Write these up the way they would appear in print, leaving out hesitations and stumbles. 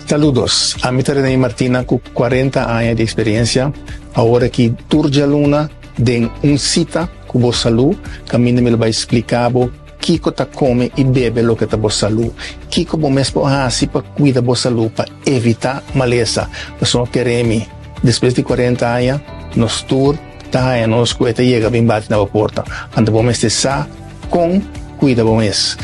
Saludos, a mí René Martina con 40 años de experiencia. Ahora aquí Turja Luna de un cita con vos salud, que a mí me lo va a explicar Kiko ta come e bebe lo que ta vos salud. Kiko bo mesmo assim para cuidar vos salud, para evitar maleza. Nós não queremos, depois de 40 anos, nos tour, tá nos coeta chega bem bate na porta. Anda bom estar com cuida bom es.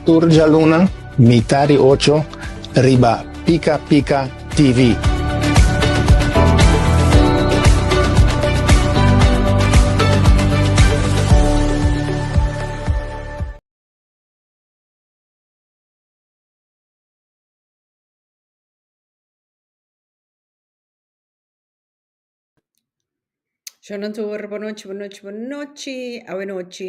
Turja Luna, Mitari 8, Riba Pika Pika TV. Buenas noches. Hoy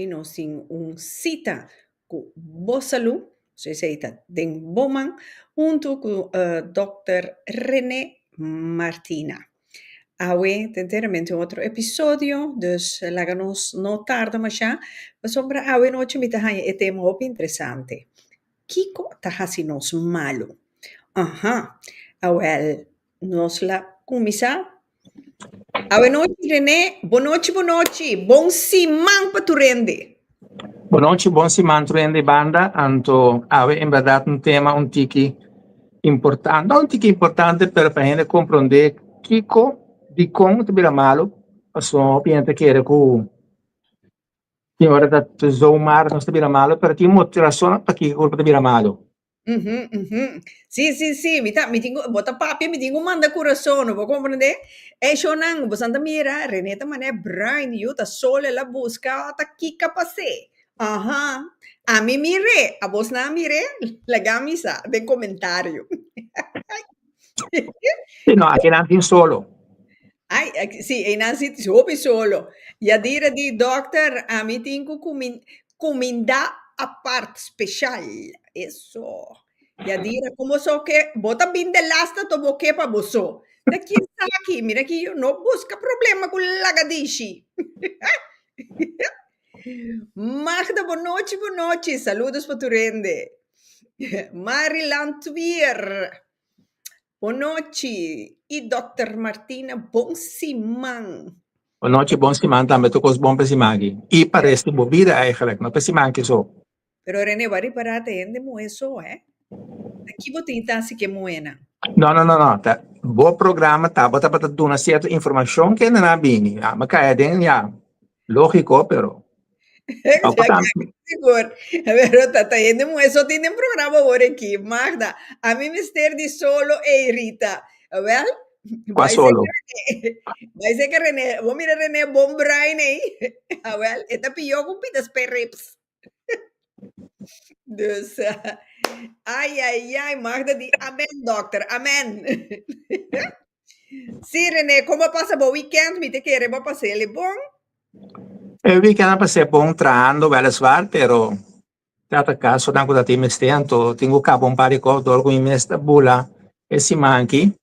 nos sin un cita con Bosalu, se cita Den Boman, junto con Dr. René Martina. Hoy enteramente otro episodio, dus láganos no tarde más ya. Sombra hoy noche me taja tema muy interesante. Kiko taja nos malo. Ajá. Awel nos la comisa. Boa noite, René. Boa noite. Bom simão para tu rende. Boa noite, bom simão tu rende banda. Anto, ave em verdade um tema tiki importante, não um tiki importante para a gente compreender Kiko de como te vira malo. Só piente que era com tinha hora da tu zoomar não te vira malo, para ti motivação para que corpo te vira malo. Sì, mi tengo, bota papi, mi tengo manda coração, vou compreender? É chonang, você anda mira, Renata mané Brian, eu tá sole la busca, tá kika passe. Aham, a mim mire, a vos na mire, la camisa de comentário. No, aqui não tem solo. Ai, sì, e Nancy sobe solo. E a dire di doctor, a mim tengo comida a parte special. Isso. E a dire, como só que, bota bem de lasta, tomo que para você. Daqui está aqui, mira que eu não busca problema com lagadishi. Magda, boa noite. Saludos para tu rende. Mari Lantwier. Boa noite. E Dr. Martina, bom simão. Boa noite, bom simão também, tu cos bom pesimagi. E parece bobida eigenlijk, não pesimagi só. Pero René, vai reparar, te ende moeso, Aqui vou tentar se que moena. Não. Tá. Bom programa, tá. Bota para dar uma certa informação que não é bem. Ah, mas cai dentro, já. Lógico, pero. Seguro. Pero tá ende moeso, tem um programa agora aqui. Magda, a mim mister de solo e irrita. A ver? Qual solo? Vai ser que René, vou mirar René, bom Brian aí. A ver? Eta pior com pitas perrips. Dus, ai, Magda di amen, doctor, amen. Sim, René, como passa o weekend? Me te quer, vou passar ele bom? O weekend passei bom, trando, weliswaar, pero tata caso, danko dat me stento, tengo cabo un par de cosas, dolgo in mesta bula, e si manchi.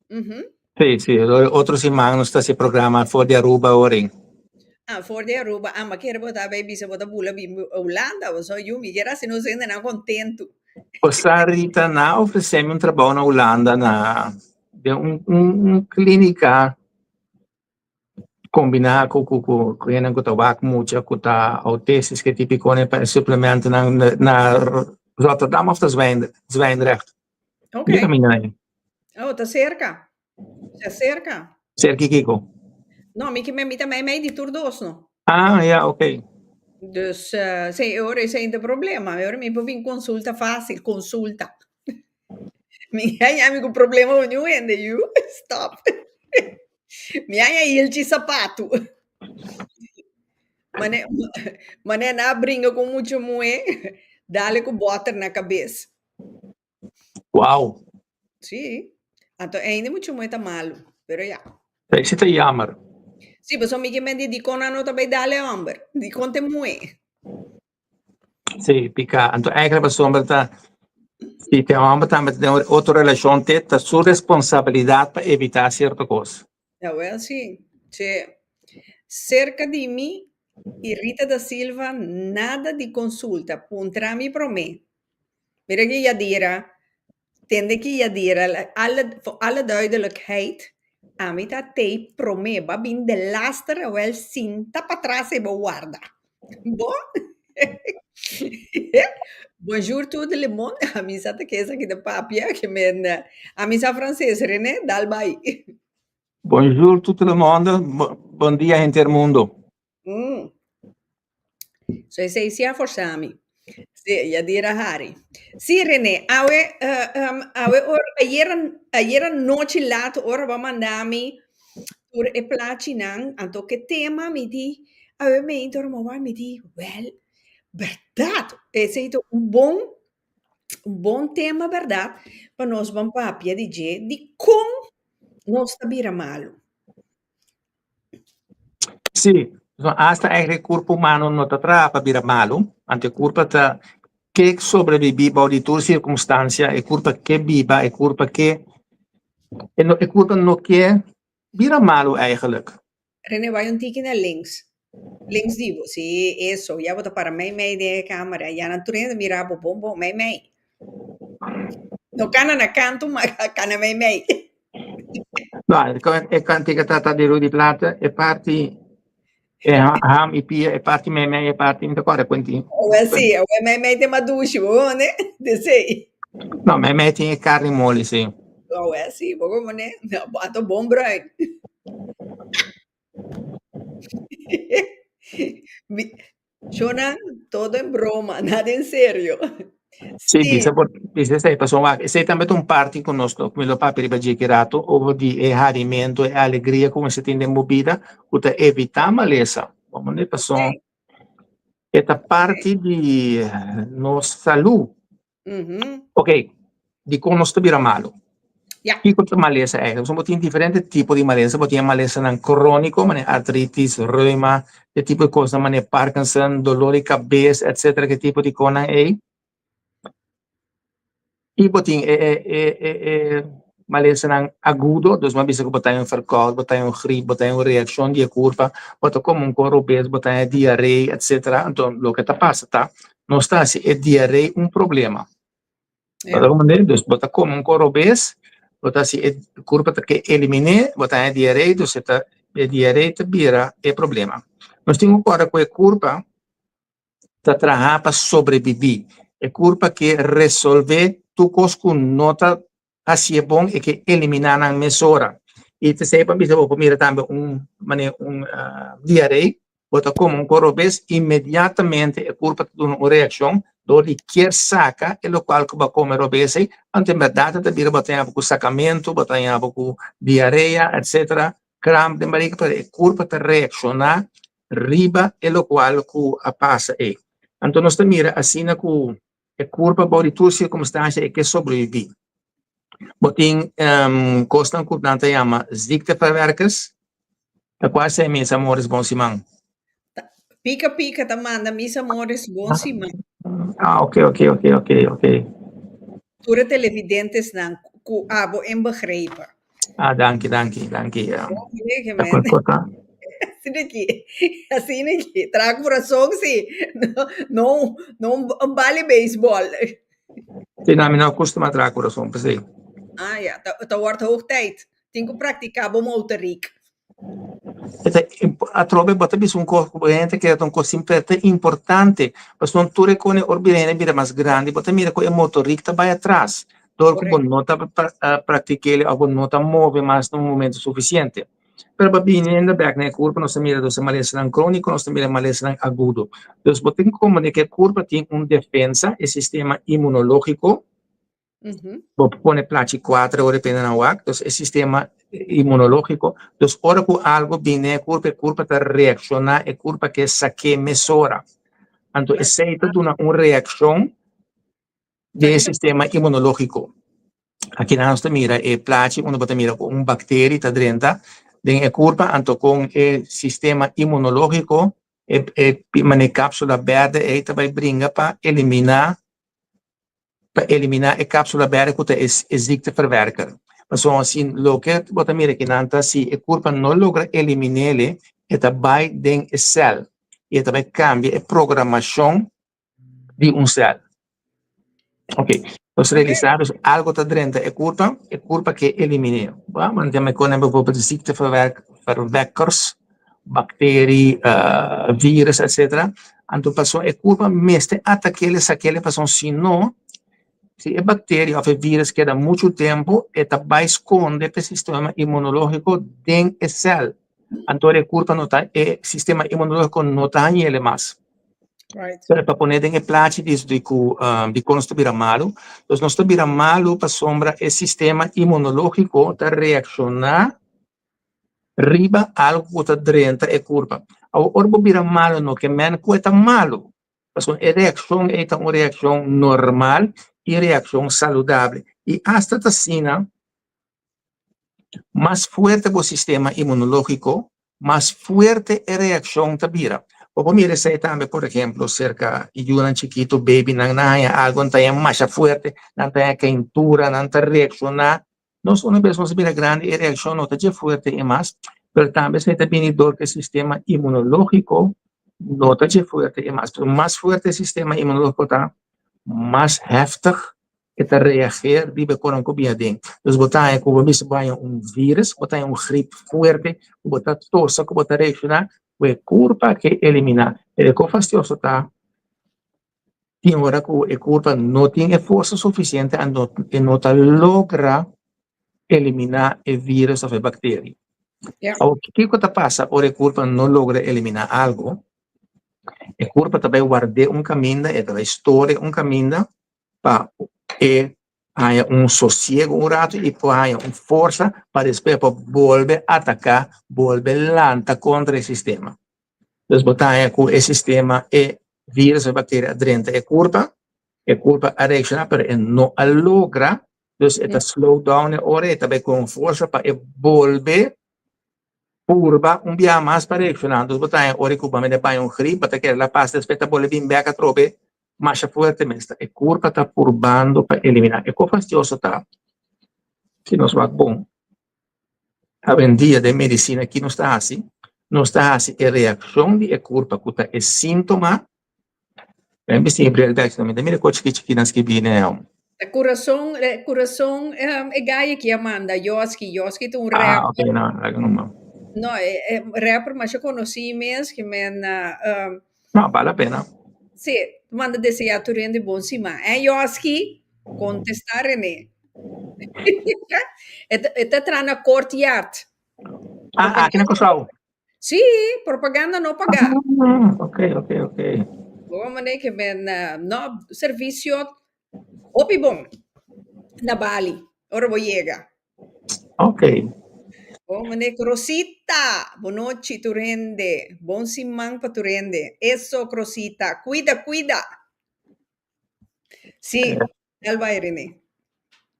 Sì, outro si manco, sta si programma fuori di Aruba ora. Voor de Aruba, maar quero botar baby, se botar bula bim Holanda, ou só eu me quero se não se ainda não contento. Possa Rita na oferecemos trabalho na Holanda na de clínica combinar com o tabaco muito com a autistas que típico né para suplemento na Rotterdam of Zwijndrecht. Ok. Oh, tá cerca. Tá cerca. Cerca Kiko. Não, me também meio de turdos, não? Ah, ja, ok. Dus, sei, ora sem problema. Ora me può vir consulta fácil, consulta. Mi hai amico problema con you and you stop. Mi hai il sapato. Mané na brinca com muito moe, dale com butter na cabeça. Uau. Sim. Então ainda muito moe tá malo, pero ja. Isso tá jammer. Sì, ma sono mica di con hanno também dale amber, di conte moe. Sì, pica. Então eigenlijk was sombra tá se tem uma outra relação, tem a sua responsabilidade para evitar certa coisa. Ja, well, sim. Che, cerca di mim e Rita da Silva, nada de consulta. Puntrami pro me. Mira que Yadira, tende que Yadira, voor alle duidelijkheid, Amita te pro me, babin de laster, wel sinta para trás e guarda. Bom? Bonjour tout le monde. A misa te quesa aqui de papia, que men, a misa francesa, René, dal bai. Bonjour tout le monde, bon dia gente mundo. So sei sia for Sami. Sì, Yadira Hari. Sì, René, ayer noche laat, ora va mandami por e placi nang, anto che tema mi di, awe me intorno mi di, well, verdad, esse é um bom tema, verdade, para nós vamos para a pia de como nós sabira malo. Sì, hasta eigenlijk corpo humano non te trapa bira malo, ante corpo te che sobreviviva di tu circostanza e corpo che viva e corpo che e corpo no che bira malo eigenlijk. René, vai um tique na links. Links divo, sì, eso, ya vota para mei de câmera, ya na turenda mirabo bombo mei. No cana na canto, ma cana mei. No, e canti che tata di Rudy Plata e parti e ham i pia e parti me e parti in cuore quindi. Ué, sì, ué, mei de madushi, né? De sei. No, me tinha carne mole, sì. Ué, sì, bogo né? Ato bom bruin. Shona, todo en broma, nada en serio. Sì, Sì, bisa stai passando sei também um party conosco, come lo papi ribagicherato, ovo di harimento e allegria come se tende movida, uta evita malesa. Vamos ne passou. sì. Eta parte di nostra saúde. Ok, di como sta bira malo. Ja, E quanto malesa è? Sono differenti tipi di malesa, potete malesa non cronico, ma artritis, reuma, che tipo di cosa, ma Parkinson, dolore di cabeza, eccetera, che tipo di cosa è? E botin malesa non agudo, dus ma bisa que botar verkoud, botar gripe, botar reação de curva, botar como obês, botar diarreia, etc. Então, o que está passa, tá? Não está se é diarreia problema. ja. Dus botar como obês, botar se é curva que elimine, botar diarreia, dus é diarreia te bira é problema. Nós temos agora com a curva tá trabalhar para sobreviver. É curva que resolver tu cosco nota assim é bom e que eliminar na mesura. E te sei para mim vou mira também diarreia, bota como corobes imediatamente é curva de uma reação do de quer saca e lo qual que vai comer obese, ante verdade te vira botar com sacamento, botar com diarreia, etc. Cramp de barriga para é curva de reaccionar riba e lo qual que passa é. Então, nós mira assim na que é curva de tua circunstância é que sobrevive. Botin costan que nanta chama ziekteverwerkers. É quase meus amores bom simão. Pica, tá manda, mis amores, bom cima. Ok. Ture televidentes nan, ku abo en begrepen. Danke. Ja. Nee, Da qualcosa. Assim aqui, trago coração, sim. Não vale beisebol. Sim, não costuma trazer coração, precies. Ah ja, dat wordt hoog tijd. Tenho que praticar bom motoric. A trove bota bis un corrente che è un co sempre importante, ma sono tutte con orbirene bira mais grande, bota mira co motorista vai atrás. Dor com nota praticare a nota move mais no momento suficiente. Pero babine in the back na curva no se mira do se malesa crônico, no se mira malesa agudo. Dus botin como de que curva tem defesa e sistema imunológico. Pone placi 4 ore pena na WAC, dus el sistema inmunológico, dus ora que algo viene curva te reacciona e curva que saque mesura. Anto é seita de uma reação do sistema imunológico. Aqui na nossa mira é placi, quando você mira com bactéria tá dentro, tem a curva anto com o sistema imunológico uma cápsula verde e vai brinca para eliminar a cápsula verde que é ziekteverwerker. Então, assim, lo que você mira que nanta, se a culpa não logra eliminar, ela vai dentro do céu. E ela vai cambiar a programação de céu. Ok. Os realizados, algo está dentro é culpa que elimina. Mas também quando bijvoorbeeld de ziekteverwekkers, bacteriën, virus, etc. Então, passou é culpa mesmo até aquele passou, se não, se a bactéria ou a vírus queda muito tempo, ela vai esconder o sistema imunológico dentro do céu. Então, a culpa não está, o sistema imunológico não está nele mais. Right. Para poner em prática disso de quando estiver malo, então não estiver malo para sombra o sistema imunológico está reaccionar riba algo que está dentro é culpa. Ao orbo vira malo no que men cuesta malo. Então a reação é uma reação normal e reação saudável. E hasta tasina mais forte o sistema imunológico, mais forte a reação tabira. Como mire se também, por exemplo, cerca de um chiquito baby não algo não é mais forte, não tem quentura, não tem reaccionar. Nós uma pessoa bem grande e reação não está forte e mais, mas também se também dor que o sistema imunológico não está forte e mais forte o sistema imunológico está, mais heftig está reagir de com um cobia dentro. Então, botar como se vai vírus, botar gripe forte, botar tosse, botar reaccionar, é culpa que eliminar. É que fastidioso tá. Tem hora que a culpa não tem força suficiente e não logra eliminar o vírus ou a bactéria. Yeah. O que passa? Ora a culpa não logra eliminar algo, a culpa também guarda caminho, ela história caminho para haya sossego rato e depois haya força para depois volver a atacar, volver lanta contra o sistema. Então, botar com o sistema e vírus e bactéria dentro é culpa a reaccionar, mas não logra, então, slow down a hora, também com força para volver curva dia mais para reaccionar. Então, botar hora que o homem vai gripe, para que a paz depois volver bem back a trobe, mais forte mesmo. A curva está curvando para eliminar. É fastidioso tá. Se nós vamos bom. A vendia de medicina aqui não está assim. Não está assim a reação de a curva que é síntoma. Bem, sempre é também. Da minha coisa que nós que viene é Coração é gaia que Amanda, Yoski tem um ah, rapper. ok, não. Não, é rapper, mas eu conheci mesmo que Não, vale a pena. sim, manda desejar tu rende bom cima. É Yoski contestar René. Está trana courtyard. Aqui na Cossau. Sim, propaganda não pagar. Ok. Vamos que no serviço opi bom na Bali. Ora vou chegar. Ok. Vamos Rosita, boa noite, tu rende. Bom simang para tu rende. Eso, Rosita, cuida. Sim, ela vai, René.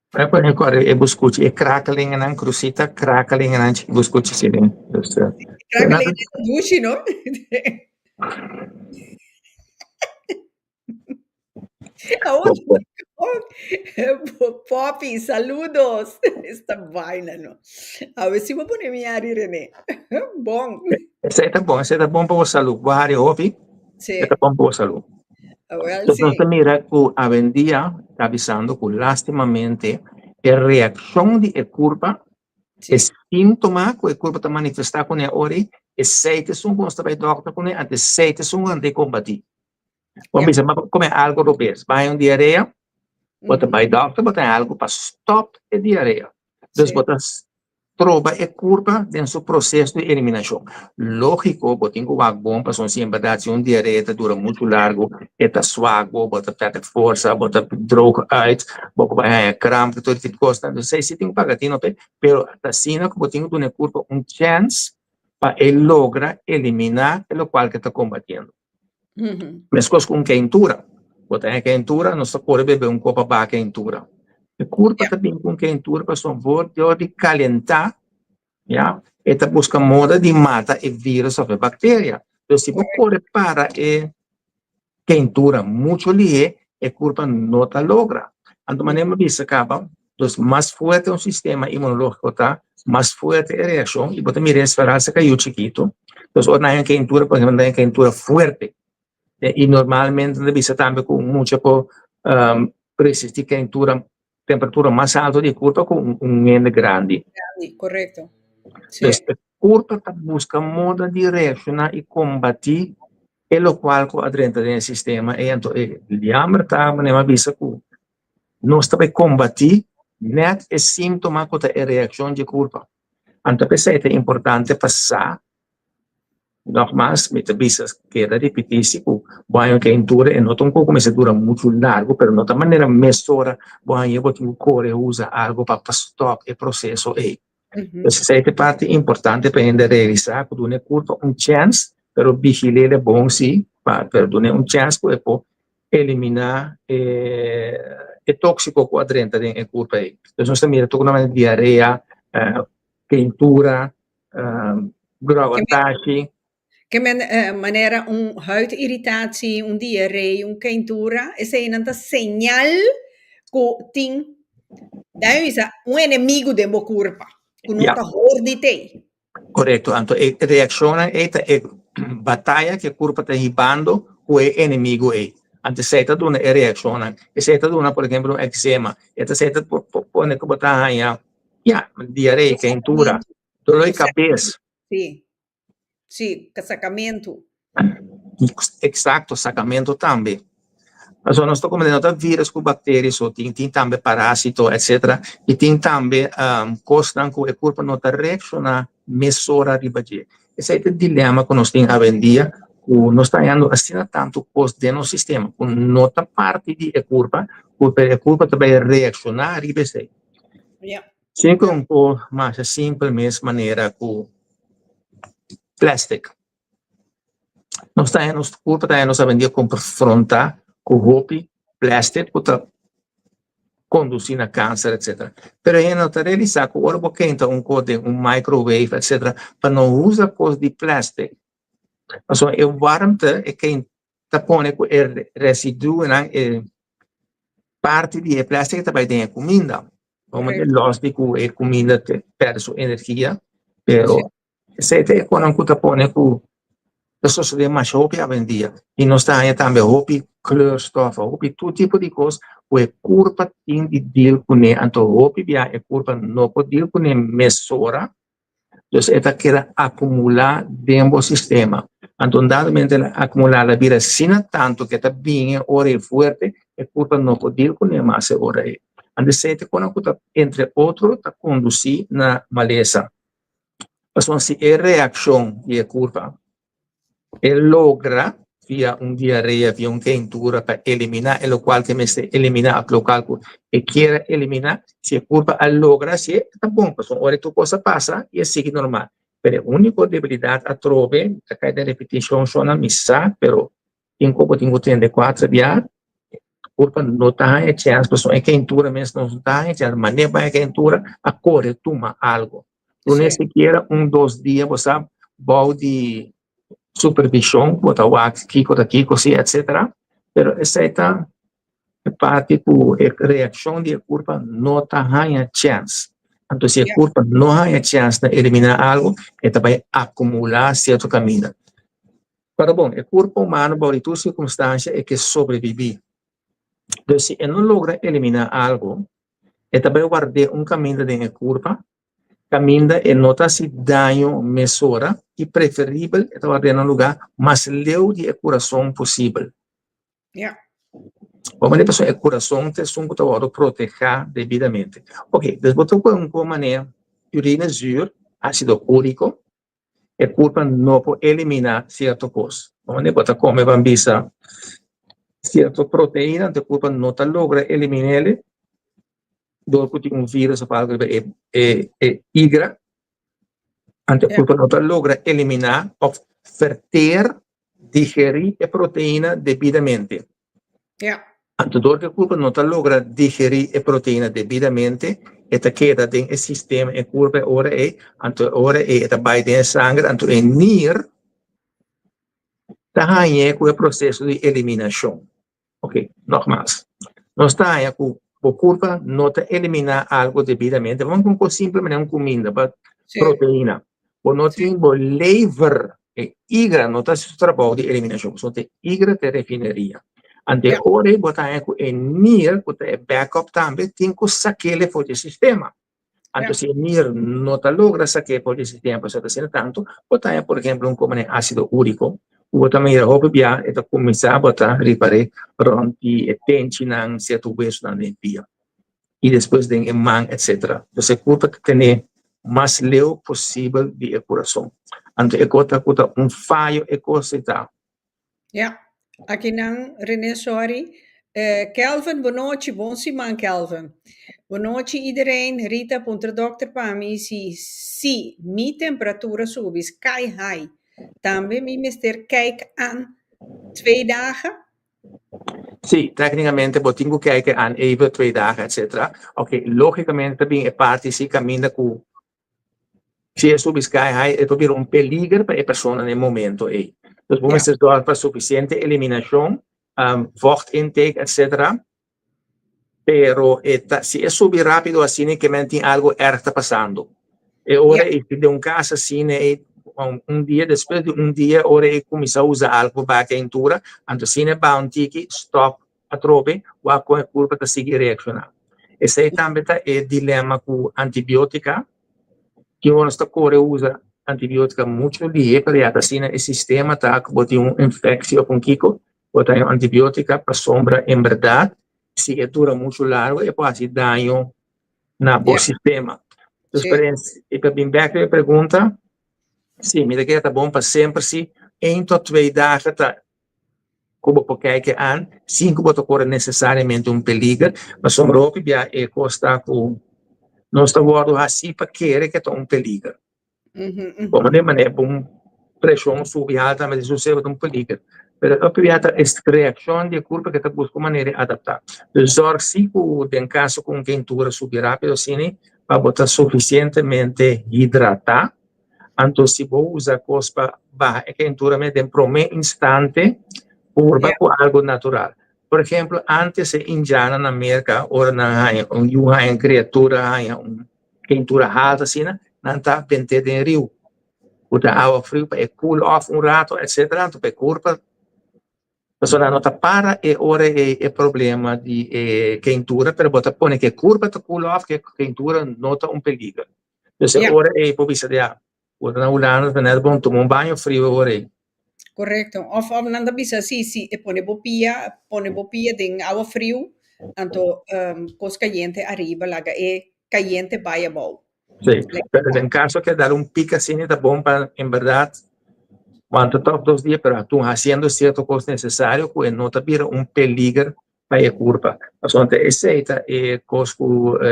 Para por agora é buscuti, é crackling nan cruzita, crackling nan buscuti sim. Crackling dushi, não? Poppy, saludos. Esta vaina, ¿no? A ver si voy a poner mi Ari René. Bom. Esse é bom para a saúde. O área ouve, Sí. é bom para a saúde. Well, Então, sí. nós mira que a vendia está avisando que, lastimamente, a reação de curva, Sí. é síntoma que a curva está manifestando com a hora, é seite são quando está bem doctor com a seite são ante combatir. Vamos dizer, como é algo do bem, vai diarreia, bota vai doctor, bota algo para stop a diarreia. Então, bota trova a curva dentro do processo de eliminação. Lógico, botem o água bom, para se em verdade, se diarreia dura muito largo, está suave, bota perde força, bota droga out, bota vai crampo, todo tipo de coisa. Não sei se tem pagatino, pero assim, que botem uma curva chance para ele logra eliminar o qual que está combatendo. Mas coisa com quentura, botem a quentura, não se pode beber copo para quentura. A curva também com quentura, para só de calentar, ja, esta busca moda de matar o vírus ou a bactéria. Então, se você pode para a quentura muito ali, a curva não está logra. Então, maneira que acaba, Dus más fuerte un sistema inmunológico está, más fuerte la reacción, y puede mirar esperarse que yo chiquito. Entonces, ahora hay una quentura, por ejemplo, una quentura fuerte. Y normalmente debe ser también con mucha resistir quentura, temperatura más alta de curva con un ende grande. Correcto. Sí. Entonces, el curva busca modo de reaccionar y combatir lo cual adentro del sistema. Y entonces, el hambre está, me avisa que no está para combatir, net es síntoma de la reacción de curva. Entonces, es importante pasar, nogmaals, met de business queda repetir-se que vai que dura, e não tão como se dura muito largo, pero não da maneira mesura, vai eu botar o core usa algo para stop o processo aí. Então, essa é a parte importante para ainda realizar, que dá curva chance, pero vigilar é bom sim, para dar chance para eliminar o tóxico que adentro da curva aí. Então, nós também temos diarreia, quentura, grauwatagem. Que maneira huidirritatie, diarreia, quentura, essa é uma señal que tem inimigo de uma curva, que não está ordem. Correto, então a reação é a batalha que a curva está ribando com o inimigo aí. Antes se está dando a reação, se está dando, por exemplo, eczema, se está pondo que botar aí, diarreia, quentura, dor de cabeça. Sim. Sim, sacamento. Exato, sacamento também. Mas nós estamos comendo vírus com bactérias, tem também parásito, etc. E tem também coisas que o corpo não está reaccionando, mesura ribadia. Esse é o dilema que nós temos hoje em dia, que nós estamos assim tanto coisa dentro do sistema, que não está parte do corpo, que o corpo também reaccionar ribadia. Sempre pouco mais simples maneira que plástico. Nós estamos aprendendo a confrontar com roupa, plástico, para conduzir a câncer, etc. Mas a gente está realizando que agora você entra microwave, etc., para não usar coisa de plástico. Então, a warmte é quem está pondo o residuo na parte de plástico também tem a comida. Vamos dizer, lógico que a comida perde sua energia, pero se é quando você põe que isso seria mais roupa a vender. E nós temos também roupa, kleurstof, roupa, todo tipo de coisa. O corpo tem de deal com ele. Então, roupa, o corpo não pode deal com ele, mesura. Então, ela queda acumular dentro do sistema. Então, dadamente, acumular a vida assim tanto que está bem, hora forte, o corpo não pode deal com ele, mas hora é. Então, quando você, entre outros, está conduzir na maleza. Então, se a reação de curva, ele logra, via diarreia, via quentura, para eliminar, o qual que me eliminar o local que quer eliminar, se a curva logra, se está bom, porque hora que coisa passa e sigue normal. Mas a única debilidade a trove, a cada repetição sona missa, pero em como tenho 34 dias, a curva não está a chance, porque a quentura mesmo não está a chance, mas nem vai a quentura, a corre, toma algo. Não é sequer 2 dias, você vai de supervisão, botar o kiko daqui, etc. Pero essa é a parte que a reação da curva não está a chance. Então, se a curva não a chance de eliminar algo, ela vai acumular certo caminho. Para bom, o corpo humano, por todas circunstâncias, é que sobrevive. Então, se ele não logra eliminar algo, ele vai guardar caminho da curva, caminha e nota-se dano, mesura, e preferível é guardar um lugar mais leve de coração possível. Vamos dizer, o coração tem que proteger devidamente. Ok, depois com maneira, urina zuur, ácido úrico, o corpo não pode eliminar certa coisa. Vamos dizer, come bambisa, certa proteína, o corpo não logra eliminar doordat een virus of algo igra, ante o corpo não logra eliminar ou verter, digerir a proteína devidamente. Ante doordat o corpo não logra digerir a proteína devidamente, esta queda dentro do sistema, o corpo ora esta vai dentro do sangue, ante o nier, está com o processo de eliminação. Ok, nogmaals. Nós estamos com por culpa no te elimina algo debidamente. Vamos com simplesmente comida, Sí, proteína. O não tem o lever, igra, não está seu trabalho de eliminação, só tem igra de refinaria. Ante Yeah. ore, botar em NIR, botar backup também, tem que saquele for o sistema. Anto se NIR não está logra saquele for o sistema, para ser tanto, botar, por exemplo, como ácido úrico, botar meio roupa bia, e começar a botar, reparar, pronti, e tente nang certo hueso na limpia. E depois de imã, etc. Então, culpa que tem mais leu possível de coração. Então, é falho e coisa e tal. Ja, aqui não, René, sorry. Kelvin, boa noite, bom semana, Kelvin. Boa noite, iedereen. Rita, ponto dokter para mim, se minha temperatura subis, cai high. Também me mister kijk aan 2 dagen. Sì, tecnicamente tengo que kijken aan even 2 dagen, etc. Ok, logicamente também é parte se caminha com se é subir sky high, é probeer um peligro para a pessoa no momento. Então, vamos ter para suficiente eliminação, vocht intake, etc. Pero se é subir rápido assim, que tem algo errado está passando. E ora, de caso assim, dia depois de dia, ora, começa a usar algo para a quentura, então, se é bounty, stop, a trobe, ou a curva para seguir reaccionar. Esse é também o dilema com antibiótica, que nós usa antibiótica muito dia, para assim, o sistema está com uma infecção com Kiko, botar antibiótica para sombra, em verdade, se dura muito largo, e pode dar dano no sistema. E para vir back a pergunta, sim, me daqui está bom para sempre, se 1 tot 2 dagen, como por kijken aan, 5 wordt ook necessariamente peligro, mas soms ook é costa com não está guardando assim para querer que é peligro. Como de maneira, pressão sube alta, mas isso serve peligro. Pero a reação de curva que está buscando maneira adaptar. Zorg se em caso com quentura subir rápido, assim, para botar suficientemente hidratar, então se vou usar coisa para baixar a quentura, mas em primeiro instante, curva com algo natural. Por exemplo, antes em Indiana, na América, ora na uma criatura, uma quentura alta, assim, não está pentado em rio. Udah água fria para cool off rato, etc. Então, para curva, a pessoa não está para e ora é problema de quentura, pero bota põe que curva está cool off, que quentura nota peligro. Então, ora é publicidade. Ora na Holanda, é bom tomar banho frio, ora é. Correcto. Of não bisa si pone bopia de agua frio, tanto cos caliente arriba, laga caliente vaya bom. Sí, pero en caso que dar pico así, está bom para, en verdad, cuando top 2 días, pero tú haciendo cierto cosa necesario, pues no te viera peligro para la curva. Entonces, esa es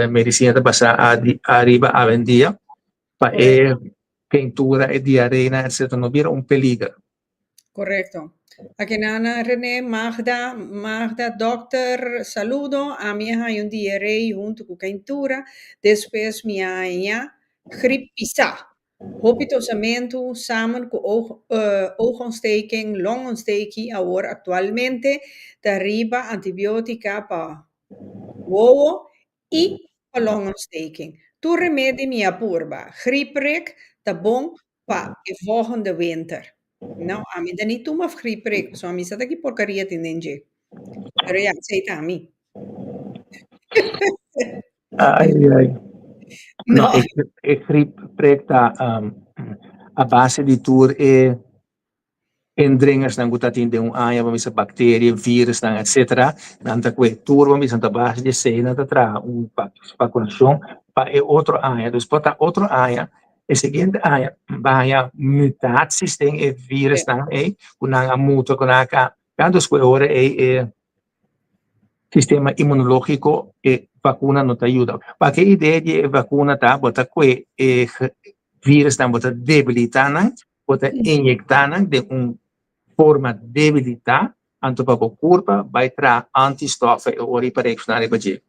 medicina de pasar arriba a vendía, para quentura, diarrea, etc. No viera peligro. Correcto. Aquí Nana René, Magda, doctor, saludo. A mí hay un diarrea junto con quentura. Después me hay gripisa. Hopitosamento samen con oogontsteking, longontsteking. Ahora actualmente arriba antibiotica para wowo y para longontsteking. Tu remedio me apurba. Griepprik, tá bom para el volgende winter. Não, a mim nem toma grieprik, só a mim está aqui porcaria tendente. Pero já aceita a mim. Ai. No, grieprik está a base de tour indringers dan gut in de anja vamos bacteriën, vírus dan etc. Dan ta que tour vamos a base de cena ta tra vacunação para outro anja. Dus para outro anja, a seguinte anja vai mutar sistema e vírus dan kunanga muta kunaka quando que ora sistema imunológico e vacuna não te ajuda. Para que ideia de vacuna tá bota que vírus dan bota debilitar, bota injectar de forma debilitar, anto para a curva vai tra antistoffen ou reparecionar e baje.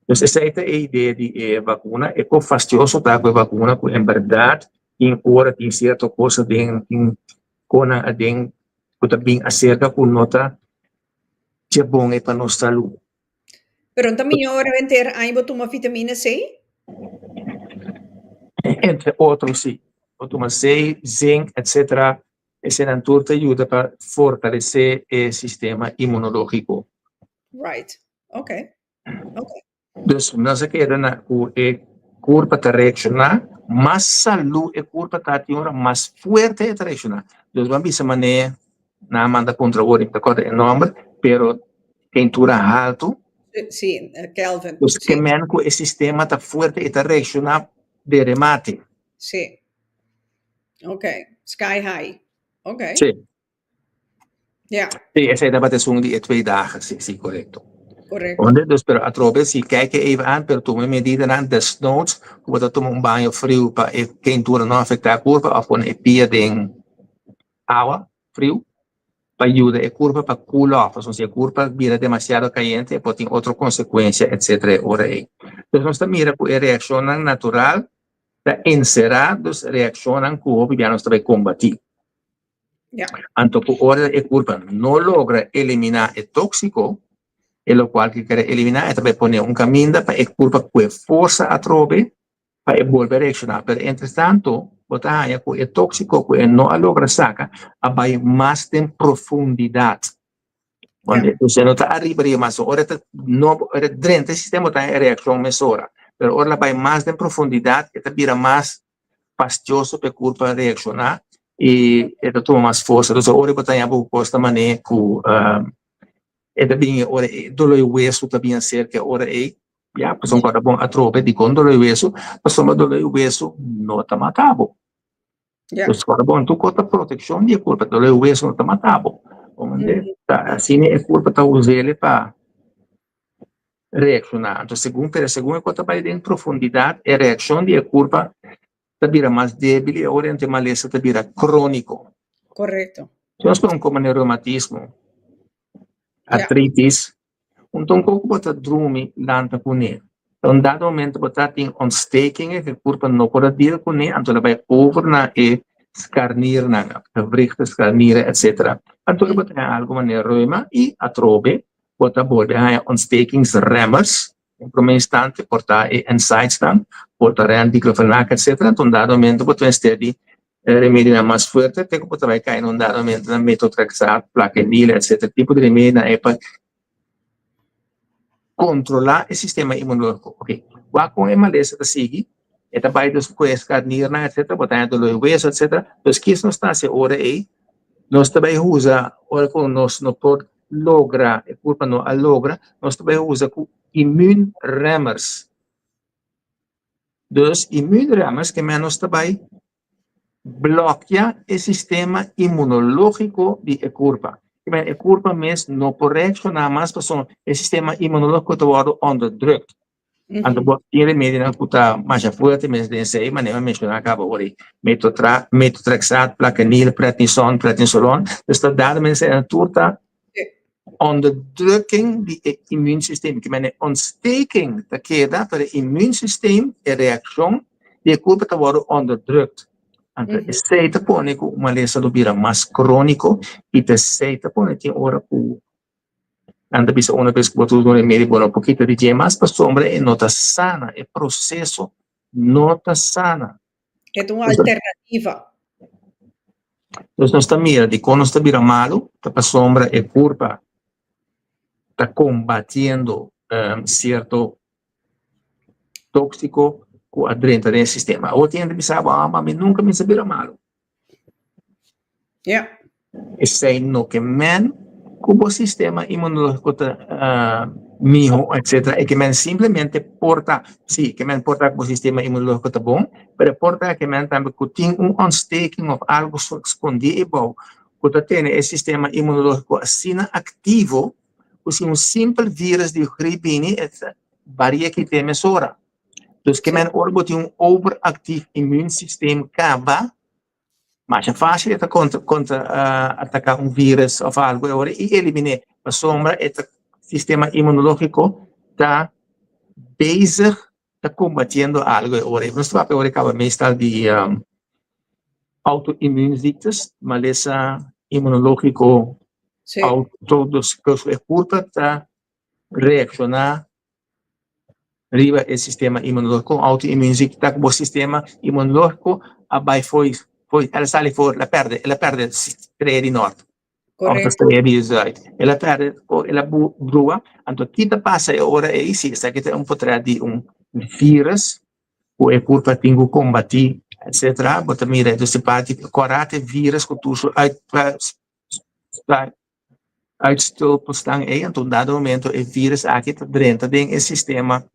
Então, essa é a ideia de vacuna, é que fastidioso tá com a vacuna, que em verdade, em hora tem certa coisa de cona adem, que também acerca com nota que é bom para nossa saúde. Pero también ahora vender hay toma vitamina C. Entre otros, sí. O toma C, zinc, etcétera. Ese natura te ayuda para fortalecer el sistema inmunológico. Right. Okay. Okay. Dus não se queda na o corpo te reaccionar, mais saúde e corpo tá tiora mais forte e reaccionar. Dus vamos bisa maneira na manda contra o de coisa enorme, pero quentura alto, Sí, Kelvin. dus Sí, que men com o sistema tá forte e tá reaccionar de remate. sí. Okay. Sky high. Okay. Sim. Ja, Sim, essa é a batesung de 2 dagen, sim, correto. correcto. Onde, dus pero atrobe, si kijk je even aan, pero toma medida aan, desnoods, hoe dat toma banho frio, para quentura não afetar a curva, of een pia de agua frio, para ayudar a curva para cool off. O sea, si a curva vira demasiado caliente, pues tiene otra consecuencia, etcétera. Entonces, nos mira que reaccionan natural, encerrados, reaccionan como ya nos trae combatir. Ja, Anto que ahora a curva no logra eliminar el tóxico, e lo qual que quiere eliminar, e poner un camino para a curva que fuerza a trove para volver a reaccionar. Pero, entre tanto, botaya que el tóxico que no logra sacar, vai más en profundidad. Onde você não está arriba de mas ahora no dentro do sistema está em reação mesora, pero ahora vai mais em profundidade, está vira mais fastidioso para culpa reaccionar e está toma mais força. Então ahora botar em algo costa maneira que também ahora dolor o osso também cerca ahora já pessoa quando bom a tropa de quando dolor o osso, pessoa dolor o osso não está matado. ja. Então quando bom tu conta proteção de culpa dolor o osso não está matado. Onde assim é culpa tá usar ele para reaccionar. Então, segundo quanto vai em profundidade, a reação de curva está vira mais débil e oriente maleza está vira crônico. Correcto. Se nós falamos como reumatismo, Ja, artritis, então como você dorme lanta com ele. Então, dado momento você tem ontsteking, que a curva não pode deal com ele, então ele vai over na e scarnir na gewrichten, scarnieren, etc. Então, você tem alguma reuma e atrobe, você pode ter ontstekingsremmers, em primeiro instante, portar inside stand, portar anticlofenac, etc. Então, dado momento, você tem de remédio mais forte, tem que você vai cair num dado momento na metotrexato, plaquenil, etc. Tipo de remédio é para controlar o sistema imunológico. Ok, va com a maleza da SIGI, e também dos coisas carnirna, etc., botando dolor de hueso, etc. Então, que isso não está se ora aí, nós também usa, ora com nós não pode lograr, a culpa não a logra, nós também usa com immunremmers. Dus immunremmers que menos também bloqueia o sistema imunológico de a culpa. A culpa mesmo não pode reaccionar mais para o sistema imunológico está onderdrukt. Anto in remedio na puta masha fuerte mes de sei maneira mencionar acaba ori metotrexat, plaquenil, prednisolone, dus dat dade mensen een turta onderdrukking die immuunsysteem, que mene ontsteking te queda para het immuunsysteem en reactie die culpa te worden onderdrukt. Anto sei te pone ku malesa do bira mas crónico e te sei te pone ti ora ku anda bisa una vez que botou no remédio, bueno, um pouquinho de dia mais para sombra e não está sana, é processo não está sana. é uma alternativa. Então, nós estamos mirando, de quando está vira malo, está para sombra é culpa, está combatendo certo tóxico com a dentro do sistema. Ou tem que pensar, mas nunca me vira malo. Ja. Esse é no que men como o sistema imunológico mijo, etc. E que men simplesmente porta, sim, que men porta com o sistema imunológico tá bom, mas porta que men também tem ontsteking of algo escondido, que tem o sistema imunológico assim ativo, com simples vírus de gripe, varia que tem mesora. Então, que men orbo tem overactivo immuunsystem acaba, mas é fácil contra atacar vírus ou algo agora e eliminar a sombra e o sistema imunológico está bezig está combatendo algo agora. Nós vamos agora acaba meestal de auto-immuunziektes, maleza imunológico auto dos que curta está reaccionar riba el sistema inmunológico, autoinmunidad, que o sistema inmunológico, abai ela sale fora, ela perde treia de norte. Altas Correcto. treia de ela perde, ela brua, então kita passa agora é isso, isso aqui é potrà de vírus, ou é culpa tingo combater, etc. Bota mira, do simpáti, corate vírus que tu uitstopen staan, então dado momento é vírus aqui tá dentro do sistema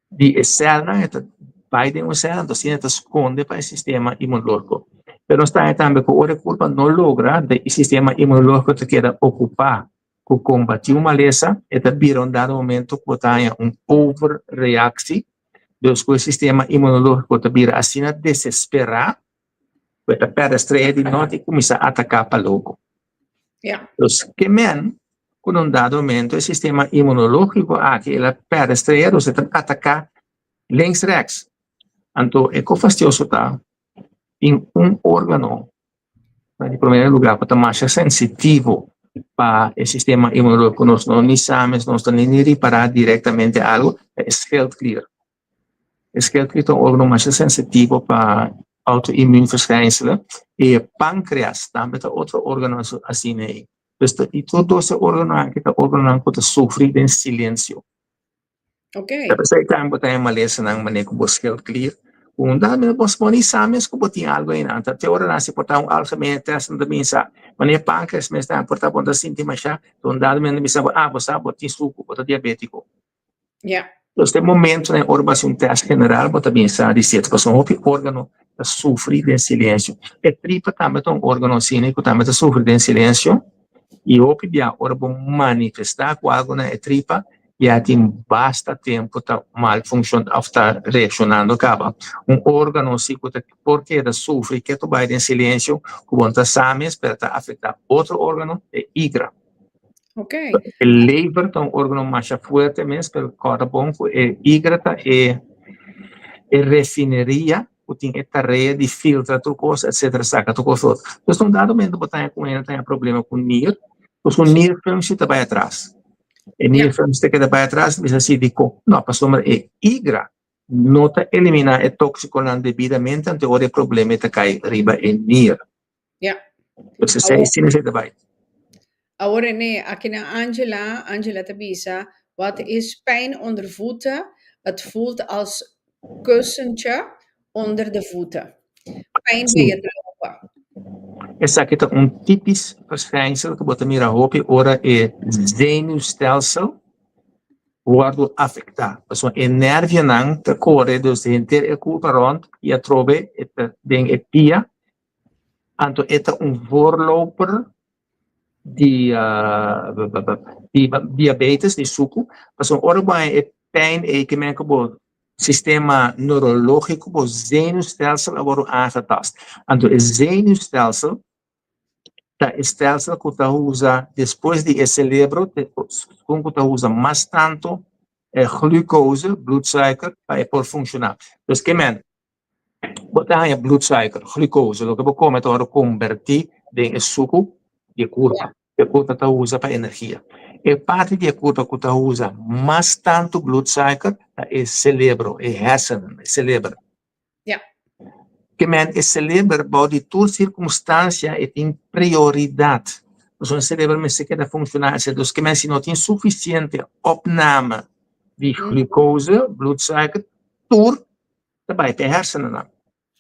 de célula, então vai de célula, então se está esconde para o sistema imunológico. Pero está também que a culpa não logra de o sistema imunológico te queda ocupar com combater uma maleza, eta vira dado momento que tem overreação, dus o sistema imunológico te vira assim a desesperar, eta perde estreia de norte e começa a atacar para logo. Yeah. Dus que men, com dado momento, o sistema imunológico aqui, ela perde estreia, dus eta atacar links-rechts. Então, é fastidioso tá em órgão, em primeiro lugar, para estar mais sensitivo para o sistema imunológico, nós não sabemos, nós não nem reparar diretamente algo, é schildklier. O schildklier é um órgão mais sensitivo para auto-immuunverschijnselen. E o pâncreas também é outro órgão assim aí. Então, e todos os órgãos que sofrem em silêncio. Okay. Tapos ay time po tayo malesa ng maneho ko schildklier. Kung dami na po ni samis ko po algo yun. Ang teora na si portang alzheimer's ng damisa. Maneho pancreas mes na porta po sintima siya. Kung dami na misa bosa botin suko po diabético. Yeah. Então, tem momento na orbação teste general, bota bem sa de certo, porque o órgão sofre em silêncio. E tripa também é órgão cínico, também sofre em silêncio. E o que dia órgão manifestar com algo na tripa, já tem bastante tempo tá mal funcionando, está reacionando acaba. Órgão cínico porque sofre que tu vai em silêncio, quando sames para afetar outro órgão, é hígado. Okay. O lever é órgão mais forte mesmo, pelo coração, e hígado é refineria, que tem tarefa de filtrar tudo coisa, etc. Saca tudo coisa. Então, dado momento, botar com ele tem problema com NIR, então o NIR está para atrás. E NIR está para atrás, mas assim digo, não, pastor, é hígado. Não está eliminar é tóxico não devidamente, então o problema está cai riba em NIR. Yeah. Então, se você vai. Agora, nee, aqui na Angela Tabisa, wat is pijn onder voeten? Het voelt als kussentje onder de voeten. Pijn bij het lopen. Essa aqui é typisch verschijnsel que bota mira hopi ora é zenuwstelsel wordt afectado. Also energie nang te corre dus de inteira culpa rond e a trobe den epia. Anto eta voorloper die diabetes, die suco, mas ora vai pijn que men que sistema neurológico, o zenuwstelsel wordt aangetast. Anto o zenuwstelsel tá stelsel que tá usa depois de esse cérebro, com que tá usa mais tanto glucose, bloedsuiker, para por funcionar. Dus que men, botar aí bloedsuiker, glucose, o que vou comer agora convertir em suco de curva. A curva tá usa para energia. E parte da curva que tá usa mais tanto bloedsuiker é o cérebro, é hersenen, é cérebro. Que men o cérebro pode toda circunstância e tem prioridade. Então o cérebro me se queda funcionar, então que men se não tem suficiente opname de glucose, bloedsuiker, tur daarbij per hersenen.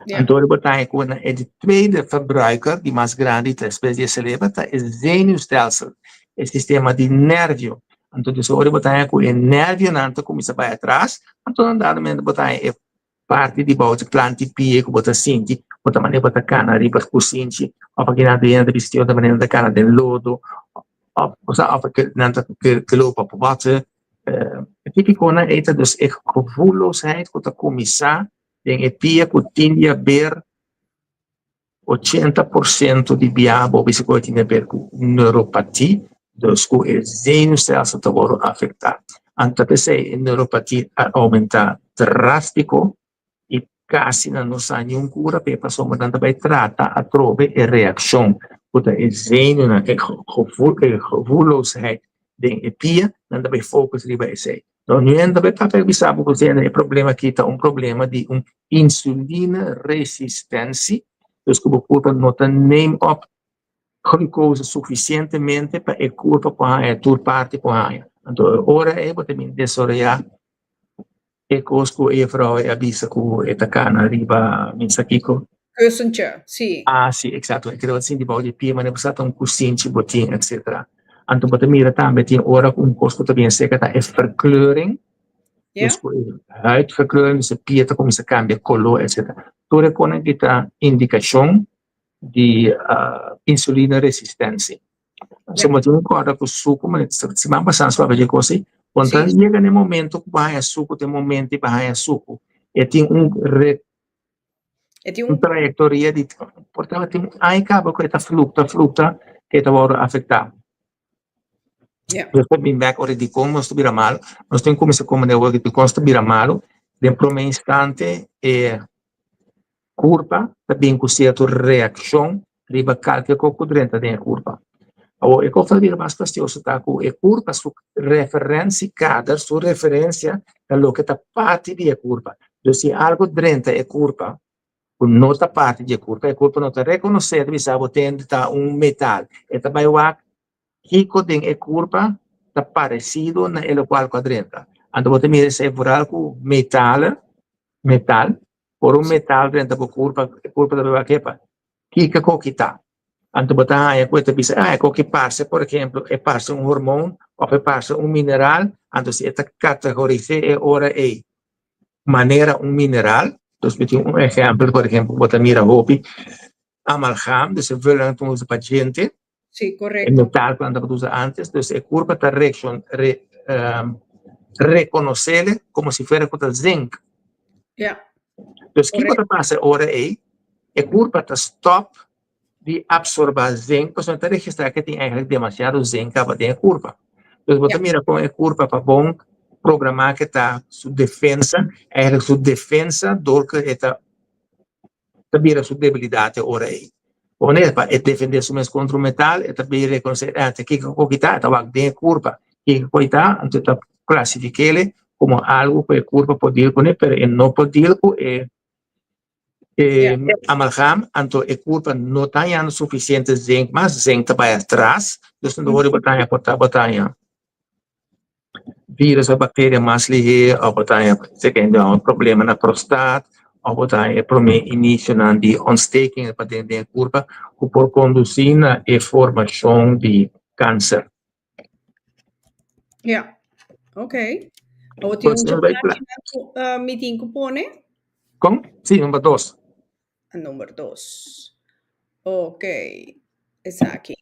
Então ele botar aí quando é de tweede verbruiker, die mais grande depois do cérebro, tá é zenuwstelsel, é sistema de nervio. Então isso ele botar aí com o nervio nanto começa para atrás, então andando botar aí parte di bawat planti pie ko bota sinti bota mane bota cana riba ko sinti o pag ginagawa di stio da mane da cana del lodo o sa of que nanta que lopa po water tipico na eta dus ek gevoelloosheid ko ta komisa den e pie ko tindia ber 80% di biabo bisiko tindia ber ko neuropatie dus ko e zenuwstelsel te worden afectado anta pese neuropatie aumenta drastico quase não sai nenhum cura, porque a pessoa não vai tratar a trobe e reação. Porque é zenuw, é gevoelloosheid, de epia, não vai fokus riba esse. Então, não é também para pensar porque você tem problema aqui, tá um problema de insulina resistência, então que o corpo não tem nem up glucose suficientemente para o corpo para toda parte para então ora é você me desorientar e cosco e frau e avisa que está cana riba mensakiko. Kusuncha, sì. Ah, sì, esatto, e credo assim di body pia, ma ne passata un cousintje botin, etc. Anto bota mira tambe tin ora un cosco também seca tá é verkleuring. Ja? Dus huidverkleuring, dus pia como se cambia color, etc. Toda con kita indicação de insulina resistência. Se mo tin corda com suco, mas se mamba sans para ver coisa, quando chega no momento que vai suco, tem momento que vai suco, e tem uma trajectoria de portanto tem aí acaba com essa fluta que está agora afetar. Depois bem back ora de como nós tubira mal, nós temos como se como de hoje de como tubira mal, de primo instante curva também com certa reação riba calque com dentro da curva. O e cosa dire mais fastidioso tá com e curva su referência cada su referência da lo que tá parte de curva. Então se algo dentro é curva não está parte de curva, a curva não está reconhecendo, mas sabe, tem metal. E também o rico de curva está parecido na el qual quadrante. Então, você mira se por algo metal, por metal dentro da curva da quepa, que está. Então, você aí coisa bisa, que passa, por exemplo, é passa hormônio, ou é passa mineral, então se esta categoria é ora é maneira mineral. Dus met un ejemplo, por ejemplo, você mira hopi amalgam, dus se vuelven a los pacientes. Sí, correcto. El metal cuando produce antes, entonces el curva está reconocerle como si fuera con zinc. Ja. Entonces, ¿qué va a pasar ahora ahí? El curva está stop de absorber zinc, pues no está registrado que tiene eigenlijk demasiado zinc para la curva. Entonces, você mira con el curva para bom programar que está su defensa, eigenlijk su defensa, door que está também sua debilidade ora aí. Quando é para defender su mes contra o metal, é também reconhecer que está tá bem curva, que coita, então tá classificá-lo como algo que a curva pode com ele, mas não pode com amalgam, então a curva não tem suficiente zinc, mas zinc vai atrás, então não pode botar vírus ou bactéria mais ligeira, ou botar se tem um problema na prostate, ou botar início de ontsteking para dentro da curva, que pode conduzir a formação de câncer. Ja, ok. O tem meeting cupone? Com? Sim, número 2. Número 2. Ok. Está aqui.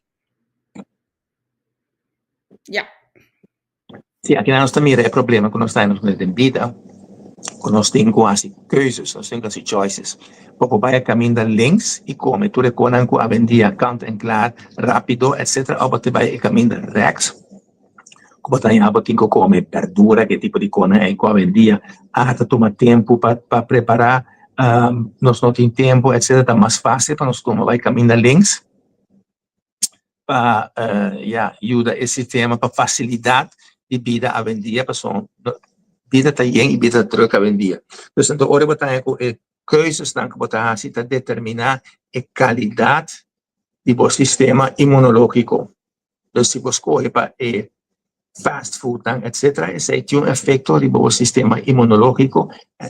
Ja. Sim, aqui nós também é problema quando nós estamos na vida, quando nós temos quase keuzes, nós temos quase choices. Porque vai a caminho da links e come, tu reconhece que a vendia count and clar, rápido, etc. Ou você vai a caminho da rex, como tem a botin que come verdura, que tipo de coisa é que a vendia, toma tempo para preparar, nós não temos tempo, etc. Está mais fácil para nós como vai a caminho da links, para ajuda esse sistema para facilitar de vida a vendia, para vida também e vida troca a vendia. Então, agora você tem keuzes dan que você está determinar a qualidade do sistema imunológico. Então, se você escolhe para fast food, etc., isso tem um efeito no sistema imunológico,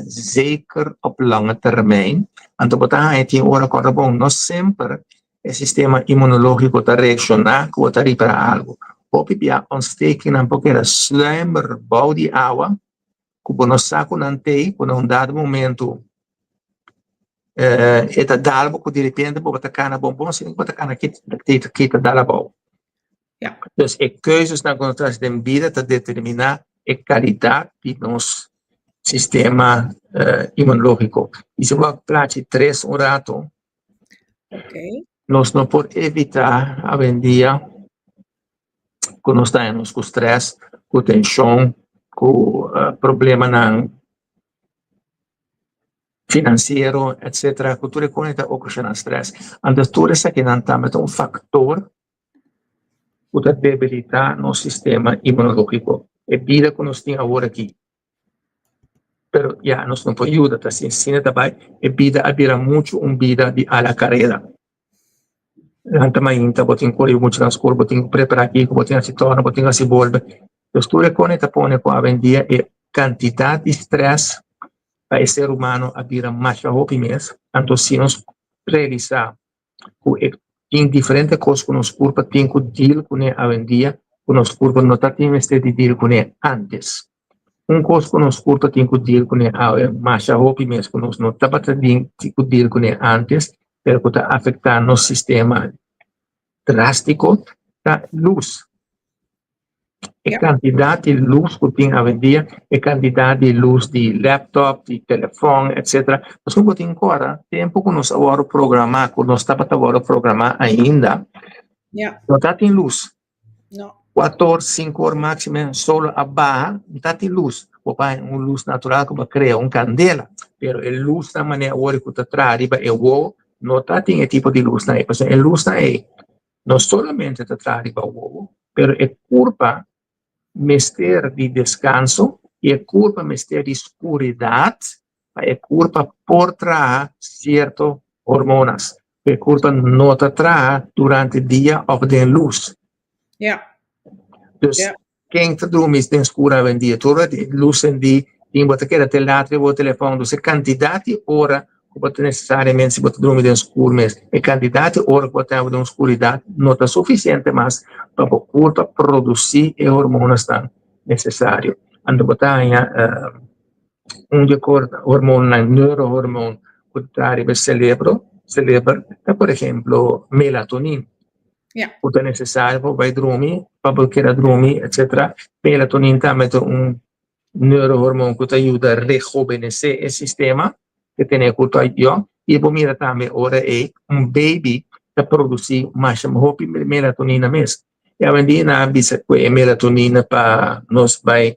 zeker op lange termijn. Então, você tem agora bom, não sempre o sistema imunológico está reaccionar com para algo. Pode haver ontsteking um pouco da sluimerbouw de água, que você saca num dado momento, eta dalbo que de repente bota cana bombom, se bota cana kita dalabo. Ja. Dus keuzes na contraste de vida te determinar a qualidade de nosso sistema imunológico. E se você plaatje 3 rato, nós não podemos evitar a vendia quando nós estamos com stress, com tensão, com problema na financeiro, etc. Cultura conecta ocasionar stress. Então, tudo isso aqui não está um factor puta debilitar no sistema inmunológico. É vida que nós temos agora aqui. Pero ya, nós não podemos ajudar, assim, sim, também, é vida, havia muito vida de a la carreira. Também, então, botem correr muito nas cores, botem preparar aqui, botem assim, torna, botem assim, volve. Postura com a põe com a vendia é quantidade de estresse para o ser humano havia mais rápido mesmo. Então, se nós realizar tem diferentes coisas que nos corpo tem que deal com a vendia, que nos corpo não está tendo de deal com antes. Coisa que nos corpo tem que deal com mais rápido mesmo, que nós não estava tendo que deal com antes, pero que está afetando o sistema drástico da luz. A quantidade de luz que tem a vendia, a quantidade de luz de laptop, de telefone, etc. Nós não temos agora tempo que nós agora programar, que nós estamos agora programar ainda. Não está tem luz. Não. 4 horas, 5 horas máximo, solo a barra, não está tem luz. Papai, uma luz natural que vai criar uma candela, pero a luz da maneira agora que está atrás, é o não está tem esse tipo de luz, não é? Porque a luz não é, não somente está atrás, o ovo, pero é culpa mister de descanso e é culpa mister de escuridade, é culpa por trás certas hormonas, é culpa não está atrás durante o dia ou de luz. Dus quem está dormindo tem escura em dia, toda luz em dia, tem que ter telefone ou telefone, dus a quantidade de hora que você necessariamente se você dormir em escuro mesmo, a quantidade de hora que você tem em escuridade não está suficiente mais para o corpo produzir os hormonas tão necessários. Então, você tem de acordo hormona, neurohormone, que está no cérebro, por exemplo, melatonina. Que é necessário para dormir, para querer dormir, etc. Melatonina também é neurohormone que ajuda a rejuvenescer o sistema, que tem culpa eu, e por mim também ora é baby que produzir mais rápido melatonina mesmo. E a vendina avisa que a melatonina para nós vai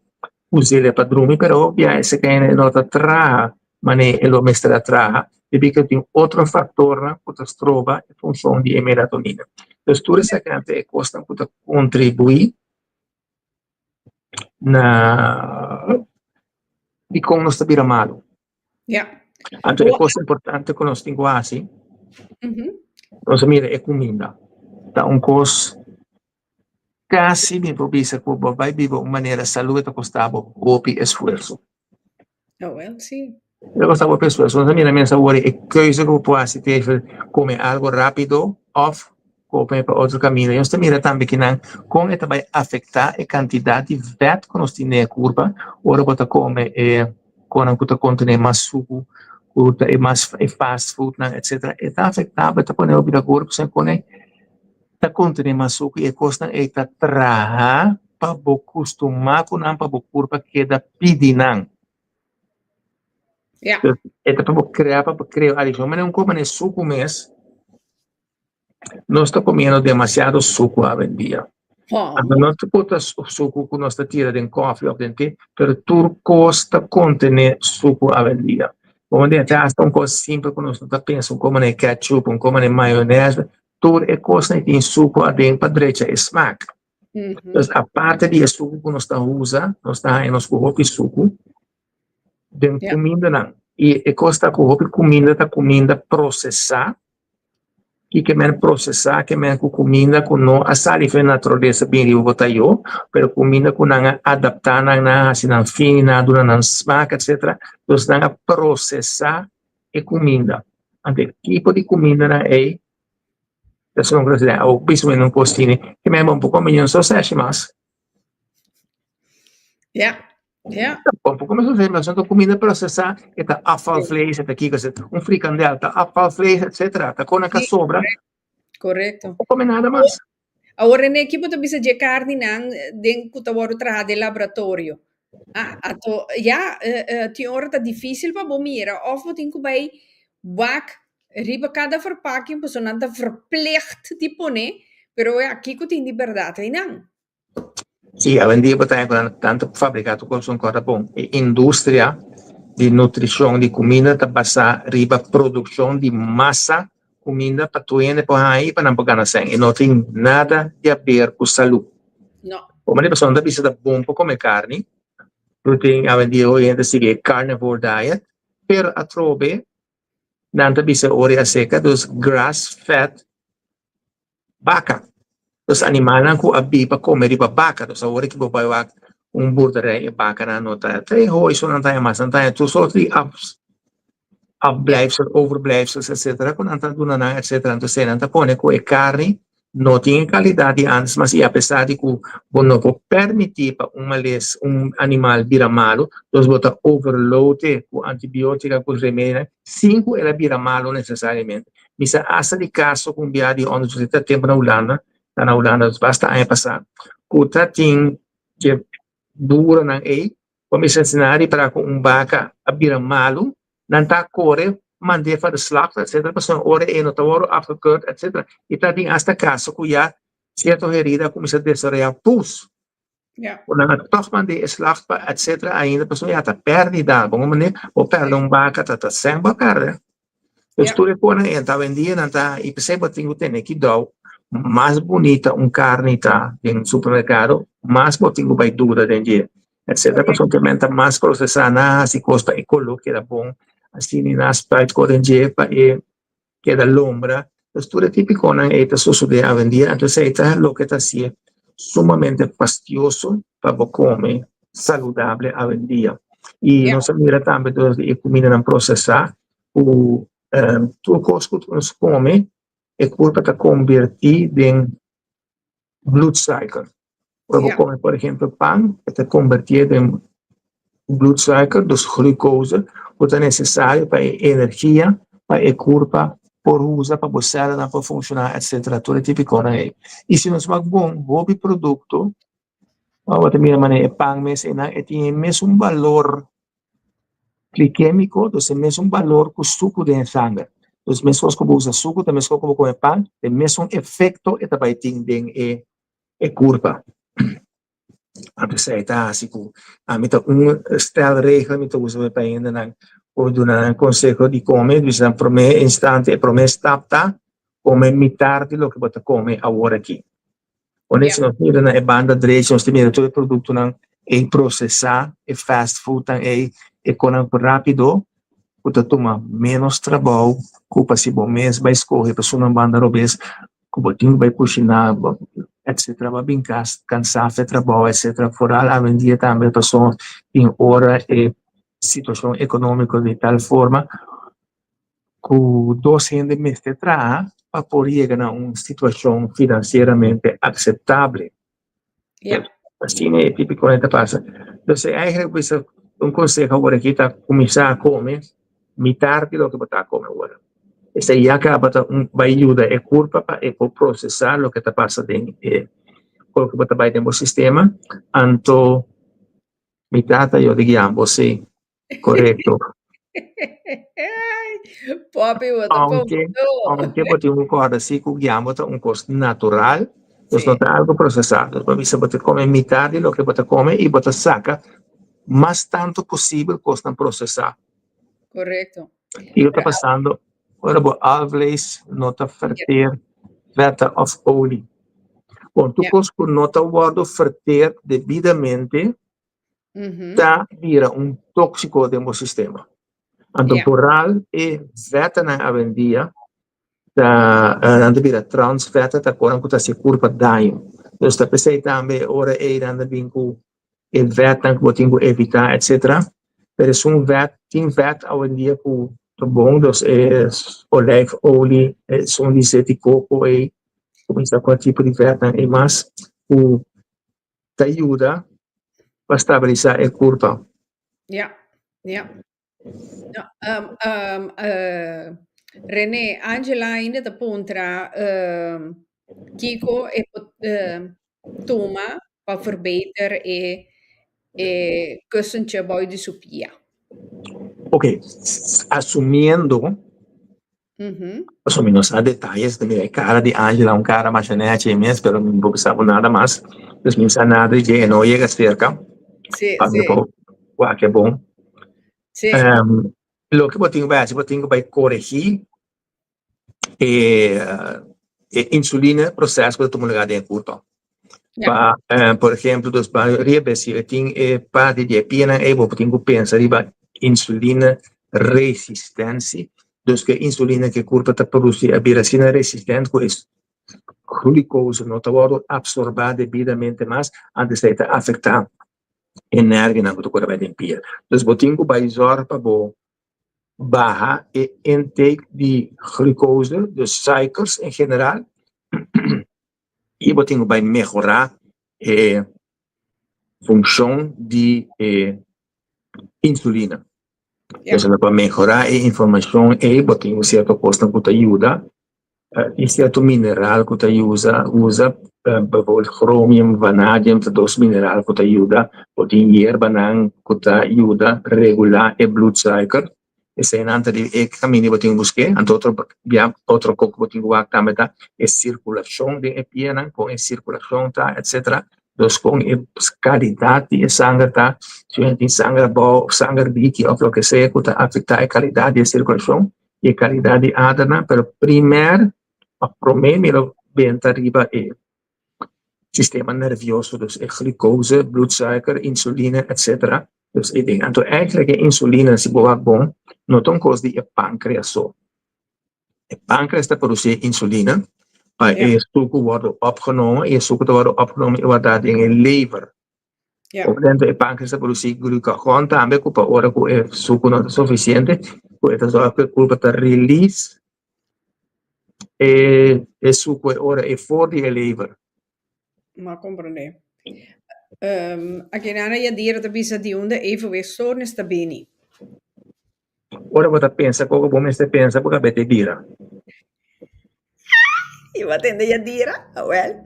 usar para dormir, mas obviamente que não está atrás, mas ele mestre atrás, e que tem outro fator que se trova em função de melatonina. Então, tudo isso que custa que contribui na de como nós está malo. Então, é coisa importante que nós temos assim. Nós mira é comida. Então, coisa quase me provisa que vai viver uma maneira saúde que custava golpe esforço. Sim. Eu gostava de esforço. Nós mira mesmo agora é coisa que eu posso ter comer algo rápido, off, comer para outro caminho. E nós mira também que não, como isso vai afetar a quantidade de fat que nós temos na curva, ora você come quando você contém mais suco, mais fast food, etc. Está afetado, está pondo a vida corpo, sem quando está contém mais suco e costa está traha para acostumar com não para o corpo que da pedinan. Está para criar ali, mas não come suco mesmo. Nós estamos comendo demasiado suco a vendia. Não te bota suco que nós tiramos em café ou em té, mas tudo costa contém suco a vendia. Como dizer, hasta uma coisa simples que nós não pensamos como é ketchup, como é maionese, tudo é coisa que tem suco a dentro para direita é smack. Então, a parte de suco que nós usamos, nós estamos em nosso corpo suco, de comida não. E é coisa que comida processada, que men processar, que men com comida com não a saliva natureza bem eu botar eu, pero comida com não adaptar na assim na fina, durante smack, etc. Então não processar a comida. Ante tipo de comida na é, pessoal brasileiro, ou principalmente no cozinha, que men um pouco melhor só se acha mais. Um pouco mais ou menos, comida processar, está afvalvlees, está aqui, fricandel, está afvalvlees, etc. Está com a sobra. Correto. Não come nada mais. Agora, na equipe, tu precisa de carne, não, dentro do trabalho de laboratório. Tem hora tá difícil para bom mira, of wat in bij wak, riba cada verpakking, persoon não está verplicht de poner, pero aqui que tem liberdade, não. Sì, a vendere tanto fabbricato cosa ancora buono. Industria di nutrizione di comida da basa riba produzione di massa comida para tu ene por aí para não pagar na sangue. E não tem nada de a ver com saúde. Não. Como a pessoa precisa de bom para comer carne, tu tem a dia hoje ainda seguir carnivore diet, pero a trobe, não precisa hora seca dos grass fed vaca. Dos animais que a bipa comer de vaca, dos a hora que você vai boerderij vaca na nota. Tem hooi zo não tem mais, não tem tu só die afblijfsel, overblijfsels, etc. Quando anda doen na, etc. Então se anda põe com a carne não tem qualidade antes, mas e apesar de que não vou permitir para animal virar malo, nós bota overload com antibiótica, com remédio, 5 ela vira malo necessariamente. Misa asa de caso com viagem onde você está tempo na Holanda, basta ano passado. Kuta ting que dura na como esse cenário para com vaca a vira malo, não está corre mandei para de slacht, etc. Persoon ore en het worden afgekeurd, etc. E tá tem hasta caso que já certo herida começa a desarrollar pus. Ja. Quando a toch mandei slacht, etc. Ainda a pessoa já está perdida, bom maneira, ou perde vaca, tá sem perde. Então tudo é por aí, tá vendendo, não tá e percebe que tem que dar mais bonita carne tá em supermercado, mais botinho vai dura dentro, etc. A pessoa também tá mais processada, se custa e coloca era bom. Assim, nas partes que queda l'ombra, la struttura tipica è succede a vendere, entonces è lo che sia sumamente fastidioso per come saludable a vendere. E non si mira tanto che cominciano a processare, tu costo come è colpa da convertire in blood cycle. Come per esempio pan, è convertire in blood cycle, dus glucose, que é necessário para a energia, para a curva, por usar, para você para funcionar, etc. Tudo é típico, né? E se nós vamos bom produto, outra maneira é pão, mas tem mesmo valor glicêmico, então mesmo valor que o suco de sangue. Então, mesmo que usa suco, também que comer pão, tem mesmo efeito que também tem a curva. Apesar assim, a mim tá stel regel, me tá usando para ainda na ou dar conselho de comer, então primeiro instante, primeiro step tá comer metade do que você come agora aqui. Quando isso não tira na banda direita, nós temos todo o produto não é processar, é fast food, é com rápido, você toma menos trabalho, culpa se bom mês, vai escorrer para sua banda robês, que você vai cozinhar, etc. Vai bem cansado de trabalho, etc. Fora a vendia também pessoas em hora e situação econômica de tal forma que dois meses de trabalho para poder chegar a uma situação financeiramente aceitável. Assim é típico que passa. Então, eigenlijk conselho agora aqui está começar a comer metade do que você está comendo agora. Essa aí acaba vai ajudar a curva para processar o que está passando o que você vai ter no sistema. Então, metade eu digo você correto. Aunque você concorda assim que o guiamo é coisa natural, então não está algo processado. Para você pode comer metade do que você come e você saca mais tanto possível coisa não processar. Correto. E eu estou passando agora alvlees nota verteer veta of olie. Bom, tu coisa que nota guardo verteer devidamente tá vira tóxico do sistema. Então, poral e veta na avendia anda vira trans veta tá correndo que tá se curva daim. Então, está pensando também ora anda vindo e veta que você tem que evitar, etc. Mas tem veta avendia que bom, dus olijfolie, zo'n die de coco e comienza com tipo de veta e mais que te ajuda para estabilizar a curva. René, Angela ainda da pontra Kiko e toma para verbeteren e kussentje bij de Sophia. Ok, asumindo a detalles de mi cara de Angela, cara más ancha, pero no pensaba nada más. Pues mi sanada ya no llega cerca. Sí. Qué bom. Sí. Lo que eu tenho que corrigir insulina processo que tomar ligado em curto. Por exemplo, dos barreiras se tem parte de pena vou tenho pensar riba insulina resistência, dos que insulina que curta ta produzir a biracina resistente com isso glucose não está absorvida devidamente mais antes de afetar energia na que vai limpar. Então, vou tenho para baixar o intake de glucose, dos sucros em geral, e vou tenho para melhorar a função de insulina. Então, para melhorar a informação, vou tenho certa coisa que ajuda, e certo mineral que usa chromium, vanadium, dois minerais que ajuda, vou tenho hierba que ajuda a regular o blood sugar. Esse é o caminho que eu busquei. Outro coisa que eu também é a circulação de piena, com a circulação, etc. Dus com a qualidade de sangue, se a gente sangue bom, sangue líquido, ou o que seja, que afeta a qualidade de circulação e a qualidade de adana, mas primeiro, para mim, bem arriba é sistema nervioso, dus glucose, bloedsuiker, insuline, etc. Dus ik denk, então eigenlijk a insulina, se boa bom, não tão coisa de pâncreas só. O pâncreas está produzindo insulina, mas o suco wordt opgenomen, e o suco wordt opgenomen e wordt dado em a lever. Portanto, o pâncreas está produzindo glucagon também, que para hora que o suco não é suficiente, então só que culpa está release e suco ora é fora de lever. Ma comprende. Aqui na área dire da bisa di onda evenwichtstoornis sta bene. Ora você pensa, como você pensa, porque vai te dire. E wat in de Yadira? Well,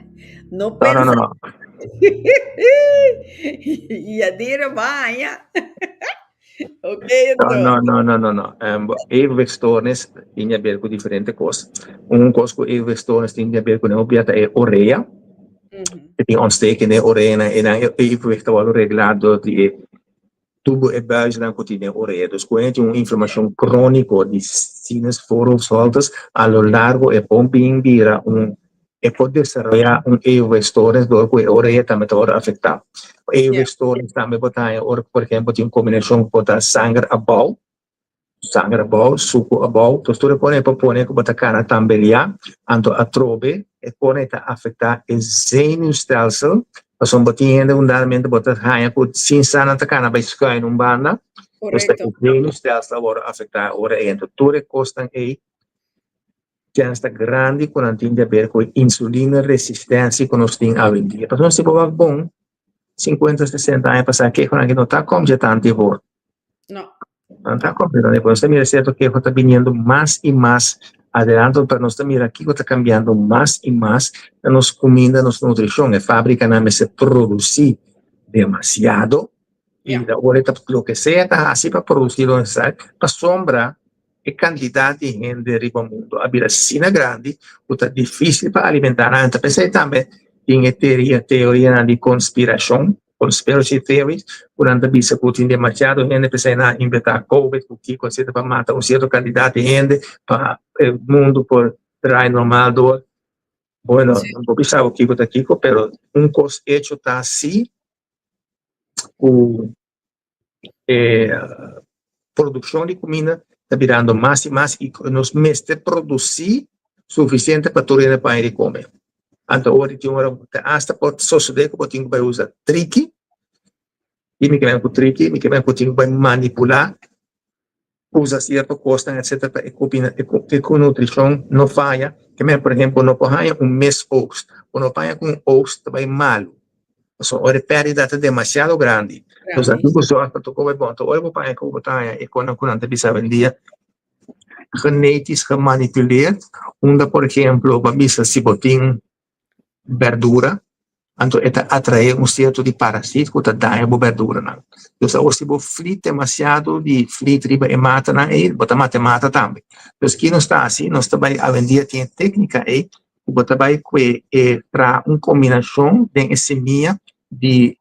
no pensa. No. Yadira baia. Ok, então. No. Evenwichtstoornis tem a ver com diferentes coisas. Coisa com evenwichtstoornis tem a ver com a ureia. Tem ontsteking in ureia en dan evenwicht wordt regulado door die tubo e buis dan continue ureia. Dus quando tem uma inflamação crônica de sinus voorhoofdholtes a lo largo e pumping vira e pode desarrollar evenwichtstoornis door que a ureia também está afetada. Evenwichtstoornis também botar, por exemplo, tem uma combinação com sangue abau, suco abau, então tudo pode propor que botar cana também anto a trobe e pode afetar o zenuwstelsel. Als een botiende undadamente botar raia com sin sana cana vai sky num banda. Correcto. O zenuwstelsel wordt afetado ora então tudo costan chance grande quando tem a ver com insulina resistência que nós temos hoje em dia. Então se for bom 50, 60 anos passar que quando não está como já tanto por. No. Não está completamente. Então, você mira certo que está vindo mais e mais adelante, para nós mira aqui que está cambiando mais e mais a nossa comida, a nossa nutrição. A fábrica não se produzir demasiado, e agora o que seja está assim para produzir para sombra a quantidade de gente riba mundo. A viracina grande, está difícil para alimentar. Então, pensei também em teoria de conspiração. Conspiracy theories, durante a bisa que tem demasiado gente para inventar COVID, o que considera para matar um certo candidato de gente para o mundo por trair normal do. Bueno, não vou pensar o que está aqui, mas coisa hecho está assim, produção de comida está virando mais e mais e nos mestre produzir suficiente para todo mundo para ir comer. Então, hoje tem uma hasta pode suceder que pode vai usar trick e me quer com trick, me quer com vai manipular, usa certo costa, etc. para a nutrição não falha. Que por exemplo, não pode mês oats, ou não pode com oats vai malo. Então, a perda é demasiado grande. Então, aqui você vai para tu vai bom. Então, eu vou para que botar e quando a bisa vendia genetisch gemanipuleerd, onde por exemplo, para bisa se botin verdura, então это atrai certo de parasita que dá a verdura não. Então se você frita demasiado de frita riba e mata não é, bota mata também. Então que não está assim, nós também a vendia tem técnica aí, bota vai que para uma combinação de semilla de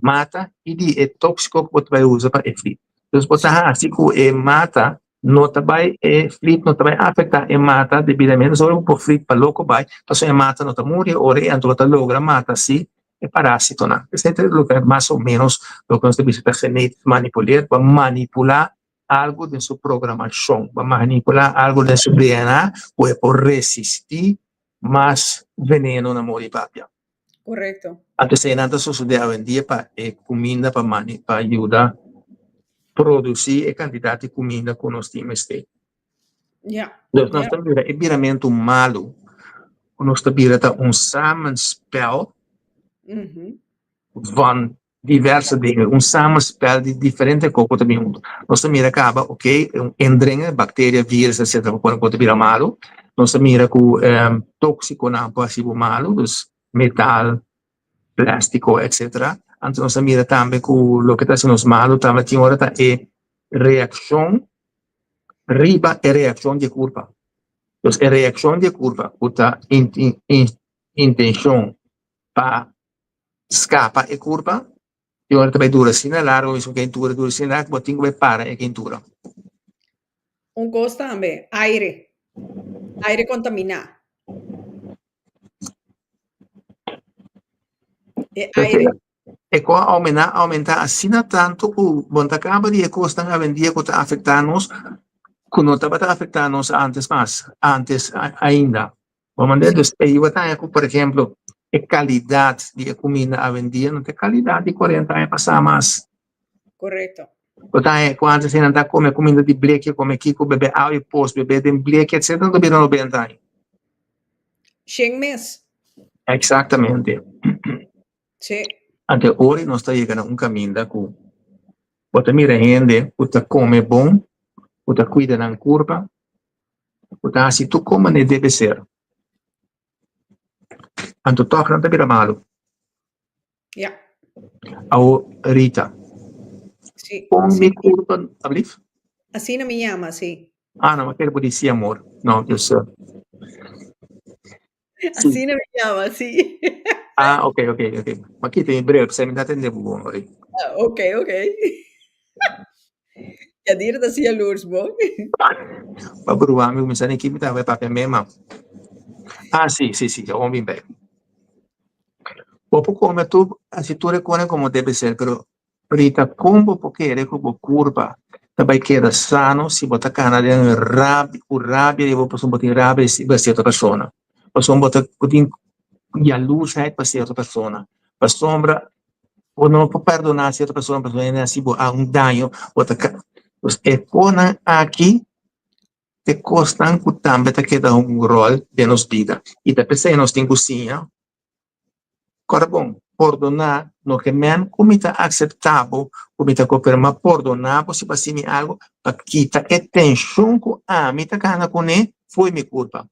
mata e de tóxico que você vai usar para frito. Então bota assim que mata no também flip não também afeta e mata devidamente sobre o flip para louco vai passou e mata não tá morre ora e anto tá logra mata assim é parásito não esse é o que mais ou menos o que nós temos que genética manipular para manipular algo de sua programação para manipular algo de seu DNA ou por resistir mais veneno na morte papia. Correcto. Antes de nada sucede hoje em dia para comida para ajudar produzir a quantidade de comida que nós temos. Ja. Dus nós estamos vira viramento malo. Nós estamos vira samenspel van diverse dingen. Samenspel die diferente coisas também junto. Nós estamos mira acaba, ok, indringen, bacteriën, vírus, etc. Quando vira malo. Nós estamos mira com tóxico não possível malo, dus metal, plástico, etc. Antes nós estamos mira também com o que está sendo malo, também tinha hora tá reação riba e reação de curva. Dus a reação de curva, uta intenção para escapar a curva, e agora também dura assim na largo, isso que dura assim na largo, mas tem que para a quentura. Cosa também, aire. Aire contaminado. Aire. E com aumentar assim tanto, o bom acaba de costar a vender que está afetando-nos, que não estava afetando-nos antes ainda. Vamos dizer, eu por exemplo, a qualidade de comida a vender não tem qualidade de 40 anos passar mais. Correto. Quando você anda come comida de bleque, come kiko, bebe água e pós, bebe de bleque, etc., não bebe 90 anos. 100 meses. Exatamente. Sim. Até hoje nós estamos chegando a caminho que você mira gente, você come bom, você cuida da curva, você assim tu como não deve ser. Anto toca não te vira malo. Ja. Ao Rita. Sim. Come curva, ablif? Assim não me chama, sim. Ah, não, aquele pode ser amor. Não, eu sei. Assim não me chama, sim. Ah, ok. Mas aqui tem breve, você me dá entender bom, oi. Ok. Ja, dir das hier los, bom? Para provar, meu mensaje aqui me dá papel mesmo. Ah, sim, eu ouvi bem. Poco come tu, se tu reconheces como deve ser, pero Rita, como porque eres como curva, também queda sano se botar cana de rabia, o rabia, eu vou passar botar rabia para certa pessoa. Passar botar e a luz para certa pessoa. Para sombra, ou não para perdonar certa pessoa, para não assim há dano, botar é cona aqui te costan que também te queda rol de nos vida. E depois nós temos cozinha. Corbon, perdonar no que me han comita aceitável, comita confirma perdonar, se passimi algo, para quitar a tensão que a mim tá cana com ele, foi minha culpa.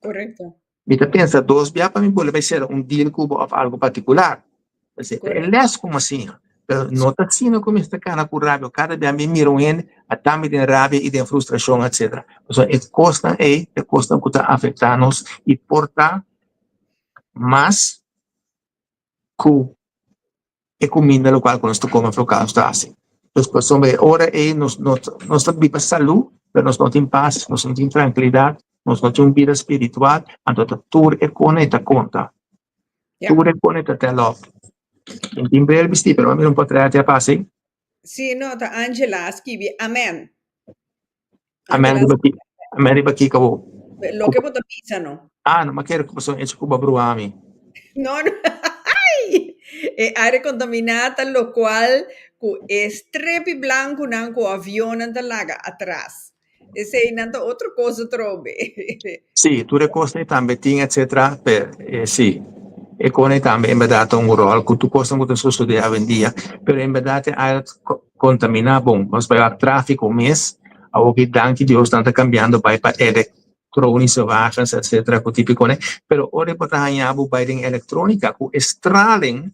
Correto. Mita pensa, dois dias para mim, vai ser deal cubo of algo particular. É less como assim, não tá assim como está cana com rabia, cada dia me miram ele, a também tem rabia e tem frustração, etc. Então, é costa que está afetando-nos e porta mais que comida lo qual quando sto come frocado sta assim. Então, pessoas ora nós estamos viva saúde, mas nós não temos paz, nós não temos tranquilidade, nós não temos vida espiritual, então tudo é conecta conta. Tudo é conecta até lá. Em breve vesti, però a me non potrei te a passi? Sì, no, ta Angela scrivi amen. Amen riba chi cavo. Lo che vota pisano. Ah, no, ma che era come e cuba bruami. No. Ay! Aria contaminata, lo qual cu strepi blanco nanco avione dall'aga atrás. E sei nata outra cosa trobe. Sì, tu le cose tambe ting eccetera, sì. E con tambe in dato un ruolo, che tu costa molto su di avendia, per in date a contamina bom, mas para tráfico mes, a o che danki di ostanta cambiando by pa elettronische wagens eccetera, con tipico ne, però ora potanya abu by ding elettronica, cu straling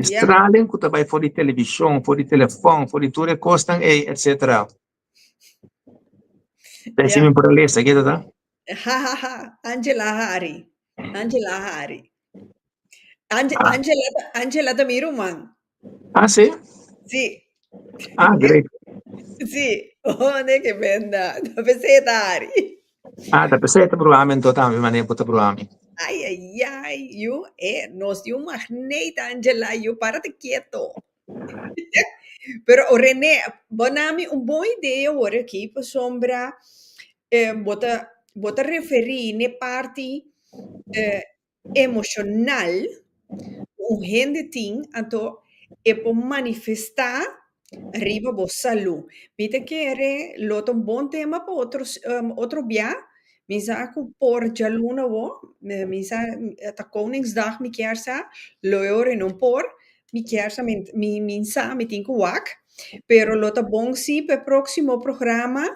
Straling que também for de televisão, for de telefone, for de tudo, costam, etc. Decime por ali, seguida, tá? Angela Hari. Angela da Miruman. Ah, sim? Sì. Ah, great. Sì. Oh, nee, que venda. Da pesetari. Ah, da peseta provavelmente também, maneira para provavelmente. Ay, ay, ay. Yo, nos dio un magnet, Angela. Yo, párate quieto. Pero, René, bonami un boa ideia ora aqui, para sombra, bota referir ne parte eh, emocional, um gente tem, então, é para manifestar arriba a saúde. Mita querer, lota um bom tema para outro dia, misa que por jaluna wo, misa ta Koningsdag mi kersa, loore non por, mi kersa mi minsa mi tinku wak, pero lota bom si per próximo programa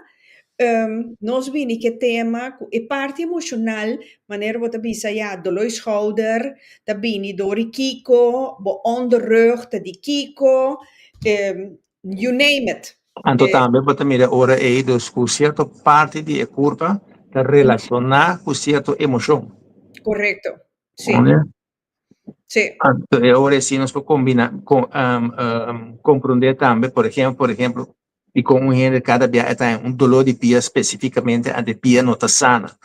nós vini que tema e parte emocional, maneira wat bisa ja, doloi schouder, da bini dori kiko, bo onderrug, da di kiko, you name it. Anto também para mira ora é dos com certa parte de curva que relacionar com certa emoção. Correcto. Sí, Né? sí, Anto é ora sim nós combina com compreender também, por exemplo, e com um gente cada dia tem um dolor de pia especificamente a de pia não está sana.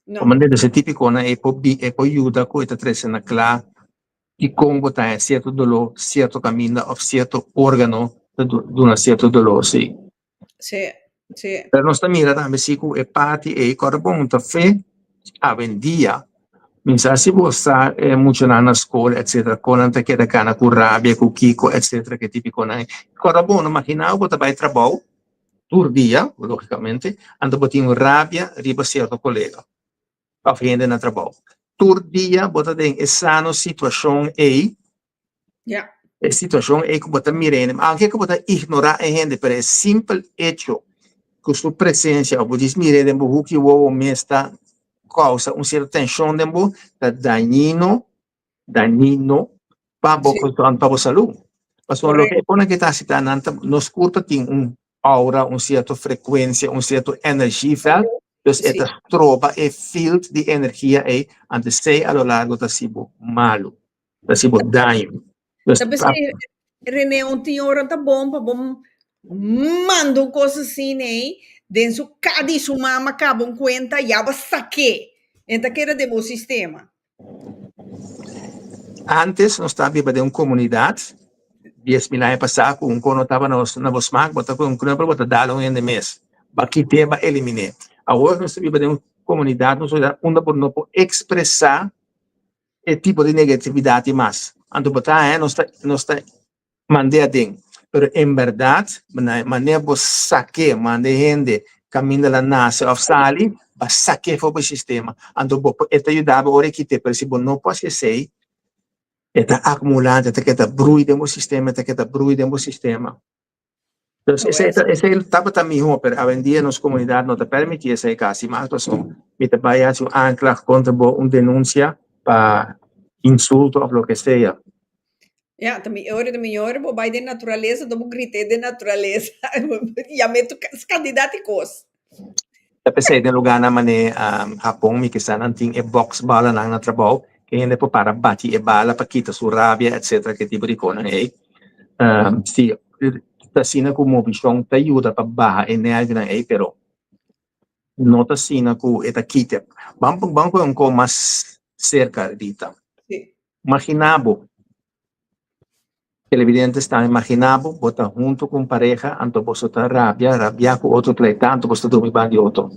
no, Como desse típico na é por ajuda com esta três na clá e como botar certo dolor, certo caminho ou certo órgano de um certo dolor, sim. sí, sí, Per nostra mira também se é parte e corrobon ta fe a vendia. Minsa se você é muito na escola, etc. Quando te queda cana com rabia, com kiko, etc. Que típico na. Corrobon, imagina que vai trabalho, tur dia, logicamente, ando botinho rabia, riba certo colega. Pa frente na trabalho. Tur dia, bota den essa situação aí, ja, a situação é que bota mirene, anche que bota ignorar a gente, pero é simples hecho que sua presença, ou diz mirene, o que o homem está causa uma certa tensão dentro da dañino para sí, a saúde. Mas lo que correcto, pone que está citando, nos curta tem aura, certa frequência, certa energia, então sí. esta tropa é field de energia aí, antes de a lo largo da sibo malo, da sibo daño. Tapi si René, un tinhor tá bom, pa bom, mando coisas assim, né? Dentro cada su mama acabam conta, já va saque. Então, que era de meu sistema. Antes, nós estávamos em uma comunidade, 10.000 anos passados, quando estava na Bosmac, botava um knupper, botava dalo em mês. Aqui tema eliminar. Agora, nós estamos em uma comunidade, onde não pode expressar esse tipo de negatividade mais. Então, nós está mandando dentro. Pero, em verdade, maneira de saque, maneira gente caminha lá nasce ou sali, para saque para o sistema. Então, isso ajudava a hora que te percebo, não pode ser está acumulando, está brui dentro do sistema, está brui dentro do sistema. Então, esse estava também pero hoje em dia nas comunidades não te permite esse caso, mas então, me te vai a um ancla contra denúncia para insulto ou o que seja. Ja, também, hora da minha hora, vou vai de natureza, do gritei de natureza. Já meto os candidatos. Eu pensei em lugar na maneira Japão, me que está não tem box bala na trabalho, que ainda para bater e bala para quitar sua rabia, etc. Que tipo de coisa, né? Se sina como visão te ajuda para barra energia na aí, pero não te sina com eta quita. Vamos com um mais cerca dita. Sim. Imaginabo, televidente está imaginabo, bota junto com pareja, anto você está rabia com outro pleita, anto você dorme bem de outro.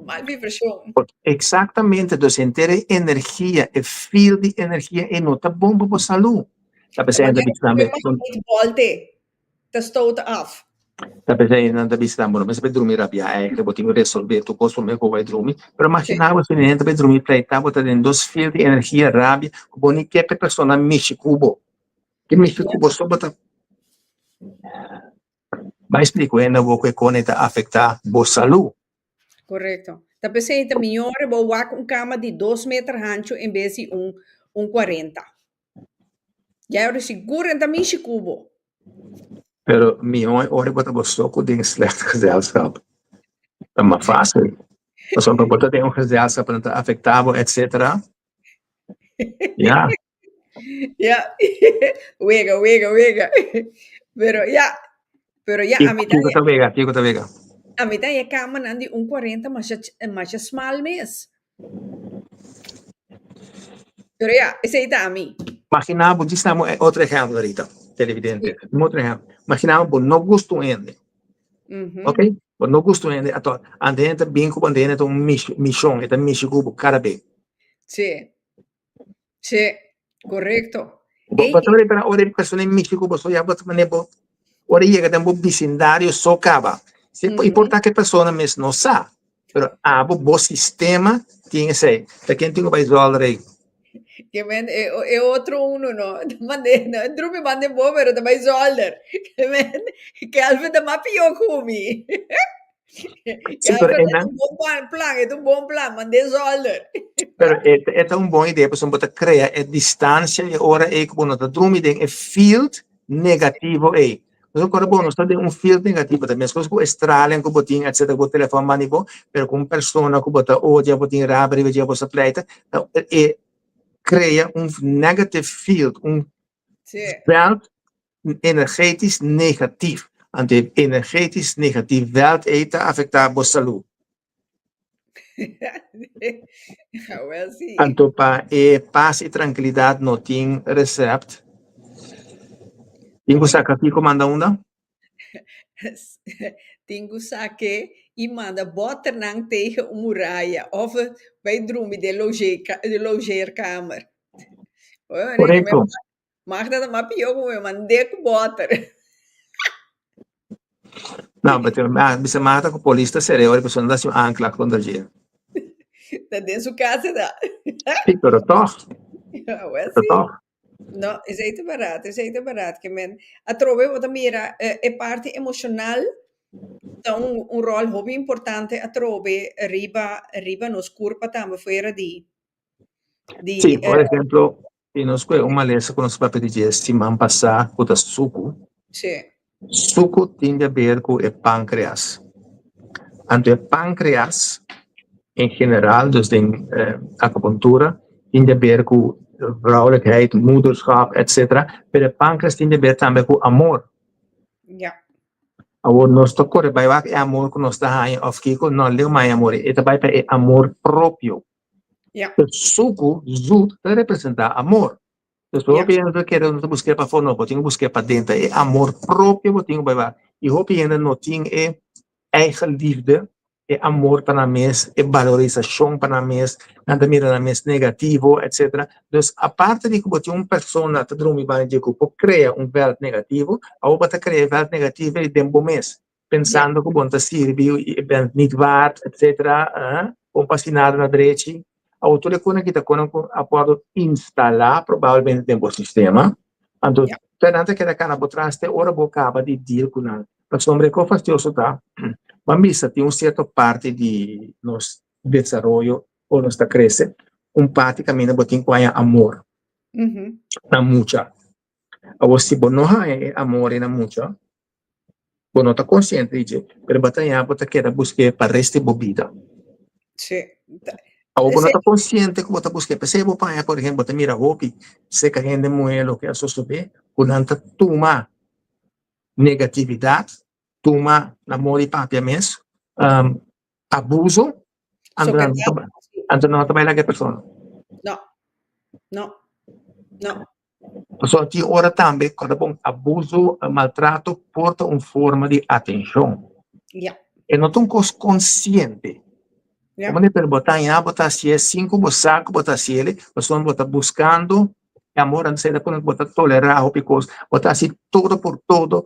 Mal vibração. Exatamente, então sentir energia, o fio de energia é nota bom para a saúde. Tá pensando também? Volte, testou af. Tá pensando na visão, mas para dormir rabia, que vou ter que resolver tu coisa como vai dormir. Pero imaginava se nem para dormir, pleita, bota dentro dos fios de energia rabia, como nem que pessoa mexe cubo. Que mexe cubo só bota. Vai explicar ainda o que conecta afetar a saúde. Correto. Tá pensando melhor, vou com cama de 2 metros ancho em vez de 40. Já eu seguro também se cubo. Pero melhor hora bota você com den slecht gezelschap. É mais fácil. Mas quando bota den gezelschap para afetável, etc. Ja. Ja, wega. Pero ja, Pero ya, Tico ta vega. a mitad ya kaman andi 40 más small mes. Pero ya, ese está a mí. Imaginamos, diciamo outro exemplo ahorita, televidente. Outro exemplo. Imaginamos, por no gusto ainda. Ok? Por no gusto ainda, ante bem como ante missão, esta missão como cada vez. Sí. Sí, correcto. Botando para ora persone missão como só já botar maneiro. Ora chega tempo vecindário só acaba. Se importa que a pessoa mesmo não sabe, pero bom sistema tem que ser. Para quem tem que vai resolver aí. Que men, otro uno, no. Não me mande bom, pero também zolder. Que men, que alfa da mapio kumi. Que alfa é um bom plan, é um bom plan, mande zolder. Pero é uma boa ideia, porque você criar a distância e ora é que você dorme tem field negativo aí. Mas agora bom, nós temos field negativo também, as coisas que estralam, que botinha, etc, com o telefone manibo, pero com pessoa que bota odia, botinha rápido, veja você pleita, é cria negative field, veld energetisch negatief. Ante energetisch negatief veld está afetar a saúde. Well, sí. Anto para paz e tranquilidade não tem recept. Tenho saca aqui comanda uma? Tenho saque e manda bota nang tegen muralha of bij droom de logeerkamer. Correto. Mag dat maar pio como mandei com bota. Não, mas você mata com polícia seria a pessoa dá se ancla contra ele. Tá dentro sua casa da. Sim, pero toch. Well, sí. No, is ete barato, que men a trove wat mira é parte emocional, então rol hobby importante a trove riba nos curpa também fora de Sim, por exemplo, e nós com uma lesa com os papéis de estimam passar com o suco. Sim. Suco tem a ver com o pâncreas. Ante o pâncreas, em geral, desde a acupuntura, tem a ver com vrouwelijkheid, moederschap, etc. Pero o pâncreas tem a ver também com amor. Ja. Agora, nós tocamos para o amor que nós temos, ou que não leu mais amor, é também para o amor próprio. Ja. O suco, zoet, representa amor. Então, eu penso que não buscar para fora, não, eu tenho que buscar para dentro. É amor próprio, eu tenho que vai. E eu penso não tem eigen liefde, é amor para nós, é valorização para nós, nada mira na nós negativo, etc. Então, a parte de que eu tenho uma pessoa que dorme bem, que eu cria veld negativo, eu vou criar veld negativo e tempo mês, pensando que eu vou servir, e ben niet waard, etc. Com fascinado na direita. A autora quando kita pode instalar provavelmente dentro do sistema. Então, perante que cada botraste ora bocaba de deal com a pessoa que fastidioso tá. Mas tem uma certa parte de nos desenvolvimento ou nos cresce, parte caminho botin com amor. Na mucha. Agora se não há amor na mucha, não está consciente de, pero batalhar bota queda buscar para resto da vida. Sim. Agora não está consciente que bota buscar, percebe por exemplo, bota mira hopi, se que a gente mulher o que a sobe, quando anta toma negatividade, toma amor e papia mesmo, abuso, anda não trabalha com a pessoa. Não. Só que ora também, quando bom abuso, maltrato, porta uma forma de atenção. E não tão consciente. Como ele pode botar se é 5, botar se ele, a pessoa botar buscando amor, não sei depois botar tolerar, botar se todo por todo,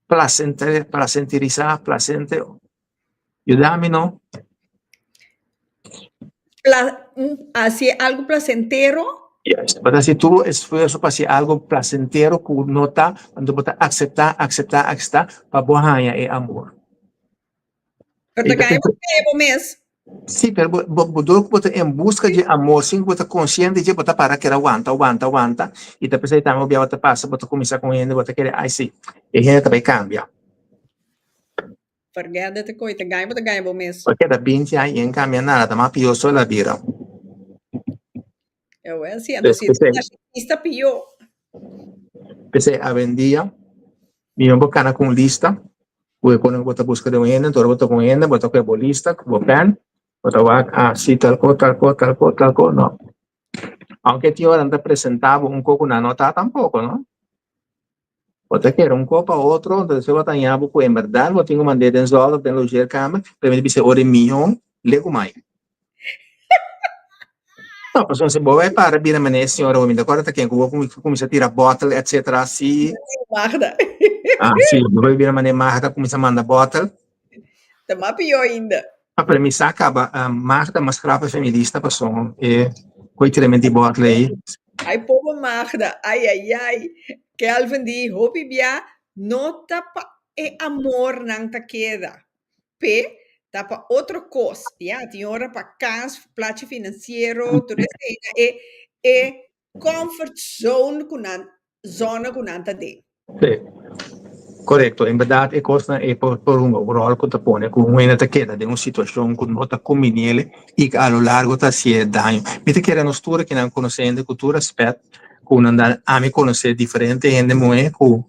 placenterizar, placente. Ayúdame, ¿no? Hacer algo placentero. Yes. Pero si tú esfuerzo para hacer algo placentero, que no está, cuando vas a aceptar, para bajar el amor. Pero te cae un mes. Sí, pero você em busca de amor, sim, você consciente de você parar que aguanta, e depois aí também você passa, você começa com ele, você quer, ai sim, e ele também cambia. Forget that te ganha bom mês. Porque da 20 aí em cambia nada, mas pior só la vida. Eu assim, então se está pior. Pensei a vendia, Mi bocana com lista, quando bota busca de ende, então bota com ende, bota com a lista, com pen, bota assim, tal coisa, não. Aunque tinha hora de apresentar um pouco na nota tampoco, não? Bota que era um copo a outro, então você bota em abo, em verdade, bota em uma maneira de zola, tem loja cama, primeiro dizer, ore milhão, lego mais. Não, mas você vai para vir a maneira, senhora, homem, agora tá quem, vou começar a tirar bottle, etc, assim. Magda. Sim, vai vir a maneira, Marta, começa a mandar bottle. Tá pior ainda. A premissa acaba, Marta, mas crapa feminista, passou, e coitiramente de bottle aí. Ai, povo Magda, ai, que Alvin di, hopi bia, no tapa e amor nang ta queda. P, tapa outra coisa, ja, tem hora para cans, plaatje financiero, toeristen, e comfort zone zona kunanta de. Sì, corretto, in verdade è cosa è per un ruolo che ti pone con una te queda in una situazione con molta conveniente e a lo largo ti si è danno. Mi te chiede una storia che non conoscendo cultura aspetta con andare a mi conoscere differente gente moe con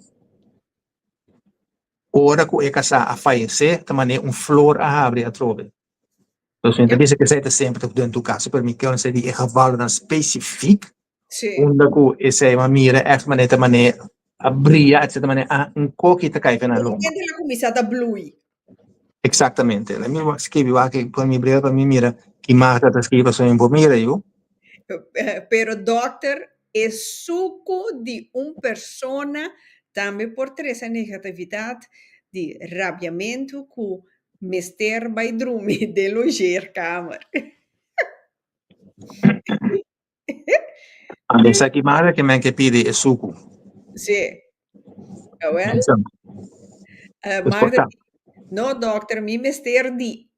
ora che è casa a fare te mane un flor a apre a trove. Dus in de beste che sei sempre in tu caso per mi che non sei di geval dan specifiek onda ku e sei ma mira echt maneta mane a bria etc mane a un cochi te kai fena long. La cominciata blu. Exactamente. La mia scrivi che con mi bria per mi mira chi marca te scrive sono un po' mira io. Pero doctor è suco di un persona também por ter essa negatividade de rabiamento que mister by drumi de logeerkamer. Adesso chi marca che men che pide è suco. Sì. Well, no, doctor, mi mister di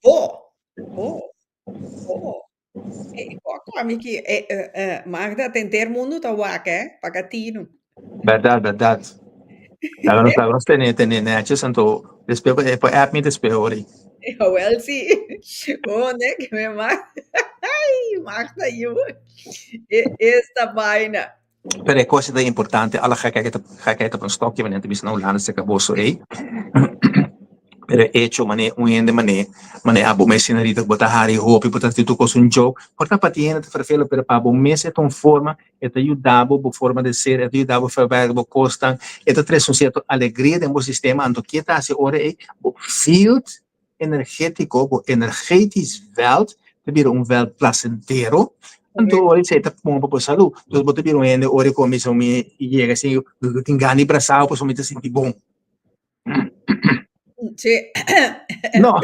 bo. Magda, tenter mundo tá waka, pagatino. Verdade. Allora non tenere, ci sono e poi app mi despeori. Well, sì. Oh, né, que me Magda, io. Esta vaina. Per le cose importanti, alla gekheid op een stokje, wanneer het bis nou laten se acabou so ei. Per hecho, mane abo mesi na rita bota hari hopi bota titu cos un joke, porta patiena te farfelo per pabo mesi ton forma e te ajudabo bo forma de ser, e te ajudabo verwerken bo kostan, e te tres un certo alegria de bo sistema ando quieta se ore ei bo field energético, bo energetisch veld, te bira un veld placentero. Então, olha, você tá bom para a saúde. Então, você vira ainda, olha como isso me chega assim, eu tenho ganho para saúde, para me sentir bom. Sì. No.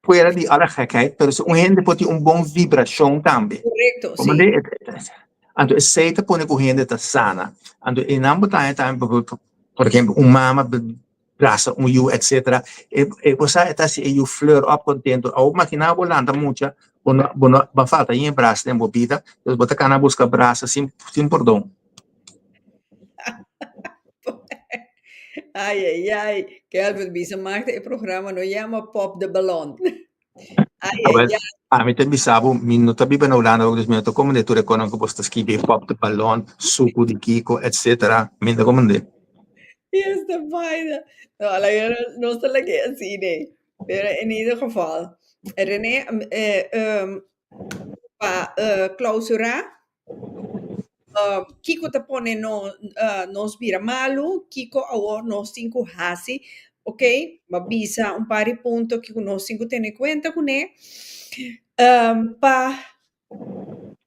Fuera di alla gekheid, pero un gente pode un bom vibração também. Correcto, sì. Então, se te pone com gente tá sana. Então, em ambos também, por exemplo, mama braça, you, etc. E você está se you fleur op contento, ou máquina volando muita, bono ba falta em braço tem bobida, então você cana busca braça sem perdão. Ai, que Alfred Bisa maakte het programma no llama Pop de Ballon. A mí te bisabo, no te vive hablando, dus minutos como de tu recono que vos te escribí Pop de Ballon, suco de Kiko, etc. Me te comandé. Esta vaina. No se la queda así, pero en ieder geval. René, para clausurar, Kiko te pone nos vira malo, Kiko ahora nos cinco hasi, ok? Ma bisa un pari punto que nos cinco tiene cuenta con él. Pa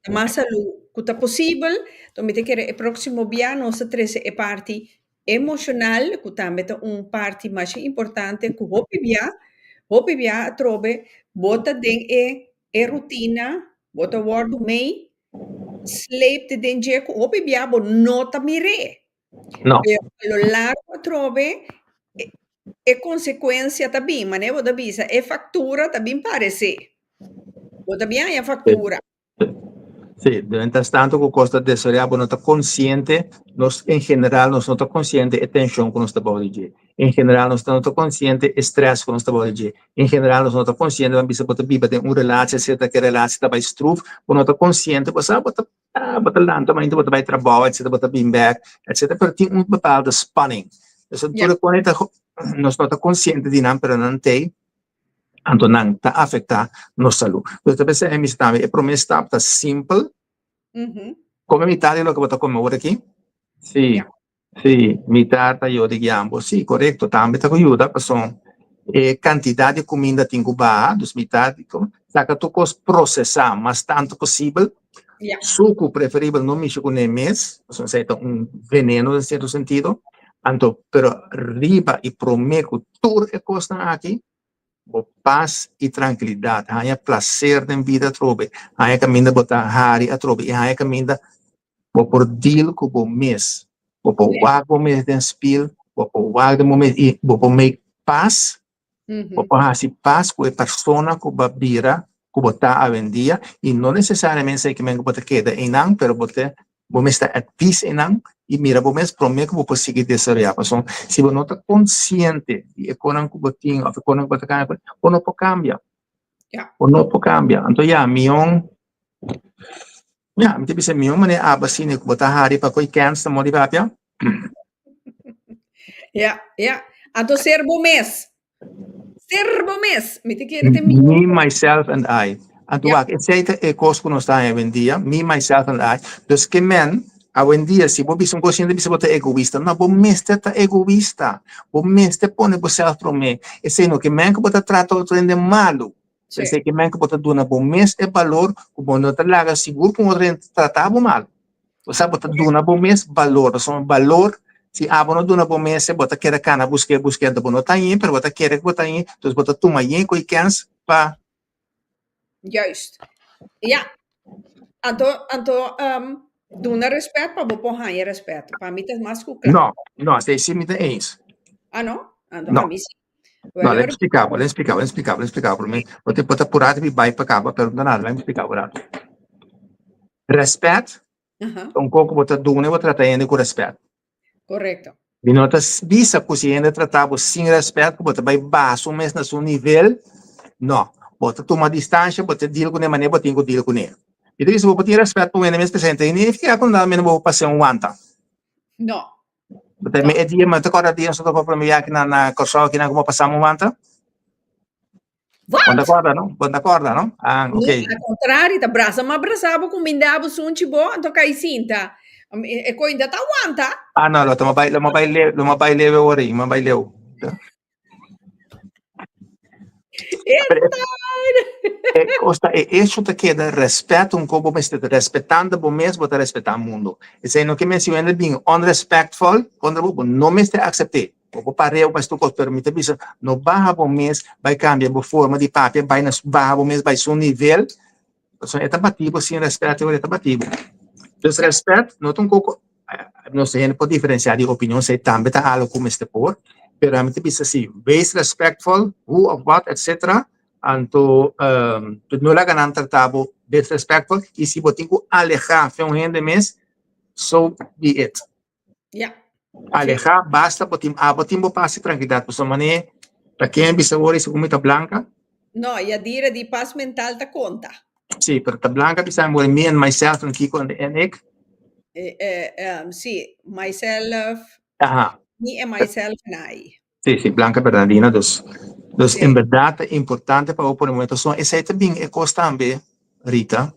más salud, que está posible, donde quiere el próximo día nos trece e parte emocional, que también es un parte más importante que hopi via trove, bota den e rutina, bota word mee, sleep den je hopi via bo nota mire. No. Pero a lo largo trove e consequência também, mas eu da visa e factura também parece. Ou também a factura. Sí, mientras tanto, con costa de desarrollar, no está consciente, en general, no está consciente de tensión con nuestra body. En general, no está consciente de estrés con nuestra body. En general, no está consciente de que você vive uma relação, etc., que relação está mais struf, não está consciente, você bota lanto, mas ainda vai trabalhar, etc., bota beam back, etc., pero tem bepaalde spanning. Dus natuurlijk, não está consciente de nada, pero não tem, então não está afetar nossa saúde. Então, talvez é a promessa está simples. Come mitad de lo que vos comer ahora aquí? Sí, sí, mitad yo de ambos, sí, correcto, también te ayuda, pues son cantidad de comida tengo baja, dos mitad, saca tu cos procesar más tanto posible, suco preferible no me con el mes, o sea, un veneno en cierto sentido, pero arriba y prometo todo que costa aquí, paz e tranquilidade, há prazer na vida trobe, há caminho botar hari a trobe, há caminho por deal com o mês, por wag o mês den spil, por wag o mês e por make paz, por assim paz com a pessoa que vai vira, que botar a vendia e não necessariamente sei que me botar queda em não, pero botar o mês está at peace em não e mira o mês prometo que vou conseguir desarrollar, então se você não está consciente de economia que botinho, ou economia que botar cá, ou não pode cambiar, ou não pode cambiar, então já mion me bisa mion mane abasi ne que botar hari para coi cansa mori papia. Então servo mês, me te quer me, myself and I. Então, aceita é coisa que nós estamos hoje em dia, me, myself and I. Dus que men, hoje em dia, se você não consciente, você é egoísta. Não, você mestre é egoísta. Você mestre põe você para mim. É sendo que men que você trata outro de malo. É sei que men que você dona você mestre é valor, que você não traga seguro com outro tratar mal. Você dona você mestre valor, são valor. Se a não dona bom mês, você quer cana buscar da boa tá aí, pero você quer que botar aí, então você toma aí com cans para. Juist. Ja. Então, dona respeito para você aí respeito. Para mim é mais claro. Não, você sim me tem isso. Não? Então, a mim sim. Não, let me explicar para mim. Você pode apurar e vai para cá, pero nada, let me explicar para respeito. Um pouco você dona, você trata ainda com respeito. Correto. E notas visa cozinha tratava sem respeito, você vai baixo mesmo no seu nível. Não, você toma distância, você deal com ele, maneira você tem que deal com ele. E daí se você tem respeito por ele mesmo presente, e fica com nada menos vou passar wanta. Não. Você me é dia, mas agora dia só para mim aqui na corção aqui na como passamos wanta. Quando acorda, não? Ah, ok. Ao contrário, tá braça, mas abraçava com mindavo sunti bo, então cai cinta. E ko ainda tá aguanta. Ah, não, lo mabay leve ori, mabay leve. Isso te queda respeito como você está respeitando o mesmo, você respeita o mundo. E se não que menciona bem unrespectful, quando não me está aceitar, o pareu, mas tu permite isso, não barra o mês, vai cambiar a forma de papel, vai barra o mês, vai seu nível, então é tabativo, sem respeito, é tabativo. Desrespeito, não tem pouco, não sei, não pode diferenciar de opinião, sei também tá algo como este por, pero a mim te diz assim, base respectful, who of what, etc. Então, não é ganhar tratado desrespectful, e se você tem que alejar, foi rende mês, so be it. Alejar, basta, você tem passe tranquilidade, por sua maneira, para quem é bisagora, se comida branca. Não, e a dire de paz mental da conta. Sim, pero a branca bisa more me and myself and Kiko and Nick. Sim, myself. Me and myself and I. Sim, branca verdadina, dus em verdade é importante para o momento. So, esse também é constante, Rita,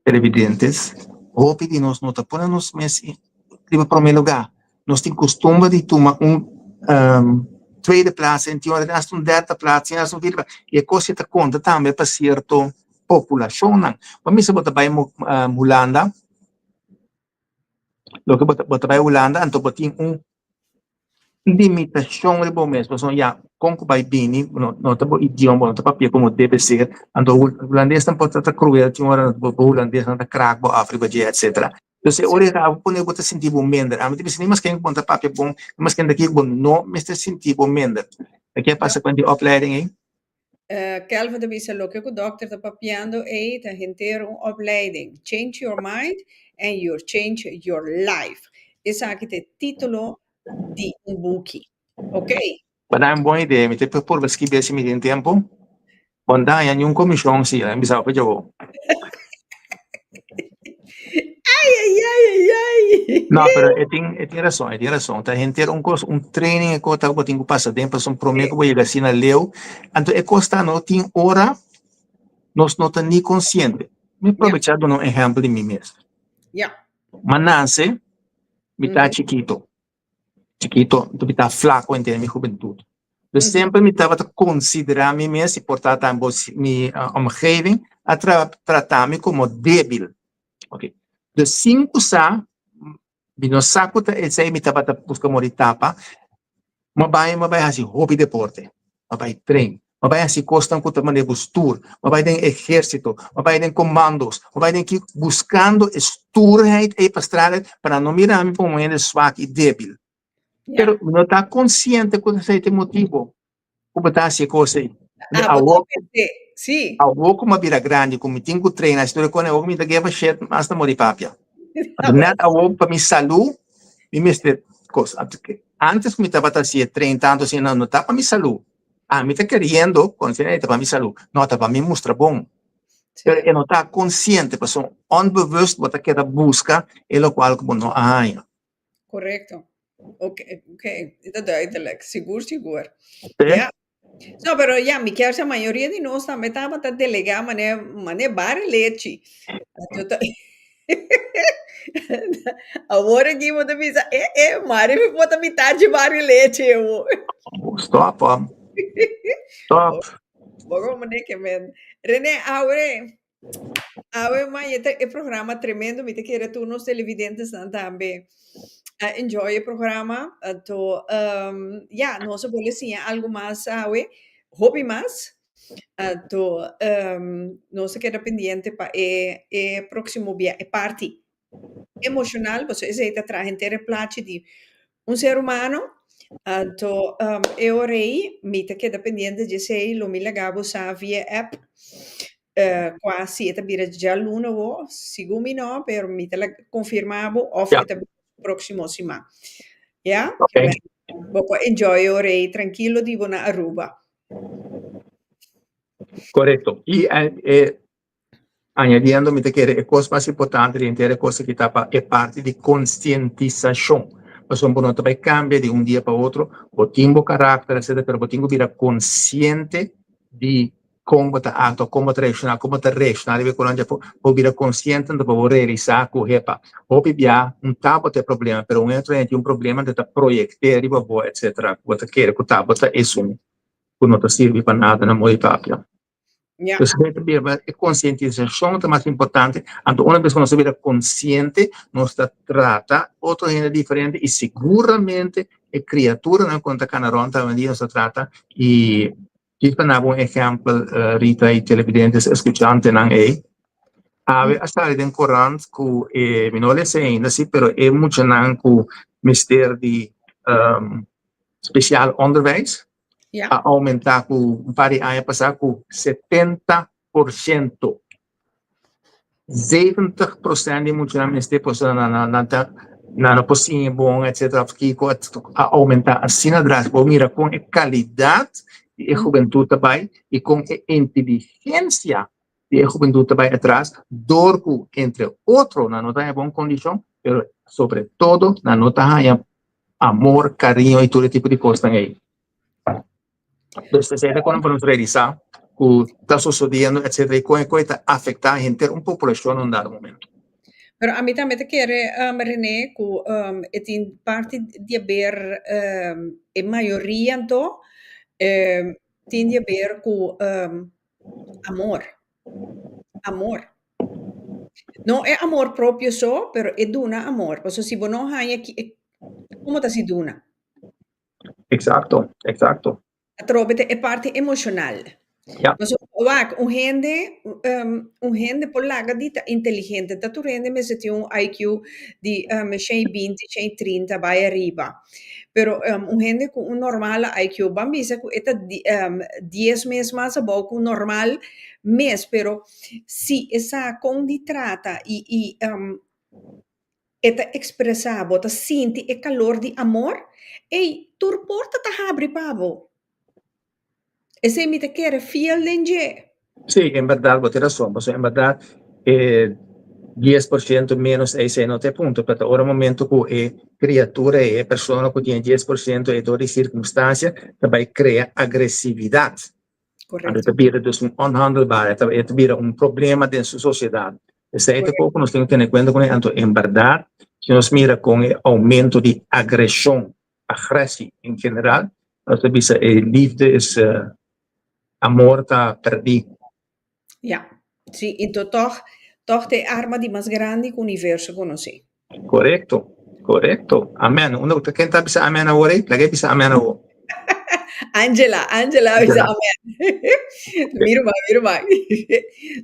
televidentes, hope de nós não põe nos meses, em primeiro lugar, nós temos costume de tomar tweede plaats, en die hadden een derde plaats, en een vierde plaats. Je kost je te conta também para certa população. Para mim, se você vai Holanda, lo que você vai Holanda, então você tem limitação de bom mesmo. Então, já, como vai bem, não tem idioma, não tem papel como deve ser. Então, o holandês não pode estar cruel, tinha hora o holandês não está crack, África, etc. Então, olha, eu vou poder sentir bom mender. A mim, se mas quem conta papel bom, mas quem daqui bom, não me sentir bom mender. Aqui passa com a opleiding, hein? Kelvin de bisa lo que o dokter tá papiando é tá renter opleiding. Change your mind and you change your life. Essa aqui é título de book. Ok? Para uma boa ideia, me tem por vez que bem me tem tempo. Quando há nenhum comissão, sim, me sabe para eu. Ai. Não, pero tem razão. Tá gente um training que eu tenho que passar tempo, um prometo que eu chegar assim na leu. Então, é costa não tem hora, nós não tá nem consciente. Me aproveitar de um exemplo de mim mesmo. Mas nasce, me tá chiquito, tu me tá flaco em termos de juventude. Eu sempre me estava considerar mim mesmo e portanto minha omgeving a tratar-me como débil. Ok. De 5 sa, bino saco ta esse me estava buscando uma etapa, mas assim hobby deporte, mas treino, mas assim costam com também postura, mas tem exército, mas tem comandos, mas tem que buscando estruturas e para não mirar me como ele fraco e débil. Pero não está consciente com esse motivo. Como está assim coisa aí? Sim. Algo como vira grande, como tenho que treinar, estou com ele, me dá que shit, mas não morre papia. Net algo para minha saúde, me mestre coisa. Antes que me estava assim, treinando assim, não está para minha saúde. Me está querendo, consciente para minha saúde. Não está para mim mostrar bom. Pero eu não está consciente, pessoal, onbewust wat ek quer busca, é o qual como não há. Correcto. Ok, está duidelijk. Seguro. Okay? No, pero mi chiaro, a maioria de nós também estava a delegar mané bare leite. Agora que você pensa, Mari, me bota metade de bare leite, eu. Stop. Bogo mané que men. René, mas este programa tremendo, me te querer tu nos televidentes também. Enjoy o programa. Então, não se pode assim, algo mais, hobby mais. Então, não se queda pendiente para o próximo dia, parte emocional, você está trazendo a parte de ser humano. Então, eu rei, me te queda pendiente de sei, lo me legavo sa via app, quasi eta bira già l'uno, seguimi no, per mi te la confermavo, off eta próximo semana. Yeah? Okay. Enjoy ore, tranquilo di buona Aruba. Correcto. Y añadiendo, me te quiere, la cosa más importante de entender cosa que está es parte de concientización. Pues un bonito para cambia de un día para otro, o tiempo carácter, etcétera, pero tengo que ser consciente de cómo está acto, cómo está reaccionar, y cuando ya puedo ser consciente de poder realizar, correpa. Hobby ya un tapo de problema, pero un otro un problema de proyectar, etcétera. What quiere que tapo es un no te sirve para nada na moda papia. Yeah. Então, a conscientização é mais importante. Então, uma vez que nós estamos consciente, nós trata outra gente diferente e seguramente a criatura não conta canaron também nós trata e tipo na um exemplo Rita e televidentes escutante não é a storia del Coran que mi non le sei ainda sì, però è molto nanco mister di special onderwijs. A aumentar com um par de anos passar com 70%. 70% de muitos anos neste posto na possível bom etc. Que a aumentar assim atrás, vou mira com a qualidade de juventude também e com a inteligência de juventude também atrás, dorco entre outros na nota em boa condição, mas sobretudo na nota em amor, carinho e todo tipo de coisa aí. Desde quando podemos realizar o que está sucedendo, etc., e como está afetando a gente, uma população num dado momento. Pero a mí también te quiere, René, que en parte de haber, en mayoría, tiene a ver con amor. Amor. No es amor propio solo, pero es duna amor. Pues si vos no hay aquí, ¿cómo te si duna? Exacto. Trovate è parte emocional. Ja. Maar un gente por laga dita intelligente, tu rende me se un IQ di 120, 130 vai arriba. pero gente con un normal IQ, bambisa, esta 10 meses más abajo que un normal mes, pero si esa conditrata y esta expresa, bota sinti e calor di amor, e tur porta ta habri pavo. Ese mi te quiere fiel denje. Sí, en verdad, vos tienes razón. O sea, en verdad, 10% menos ese no te punto, pero ahora momento que criatura e persona que tiene 10% de toda circunstancia, também crea agressividad. Correcto. Het biedt dus een onhandelbaar, het biedt een probleem in de sociedade. Ese es algo que nos tenemos que tener en cuenta con esto. En verdad, si nos mira con el aumento de agresión, agresión en general, entonces dice, liefde es amor está perdido. Ja, sí, então toch de arma die mais grande que o universo conoce. Correcto, correcto. Amén. Uno que está bisa amén ahora, la que bisa amén ahora. Angela bisa amen. Miro maar.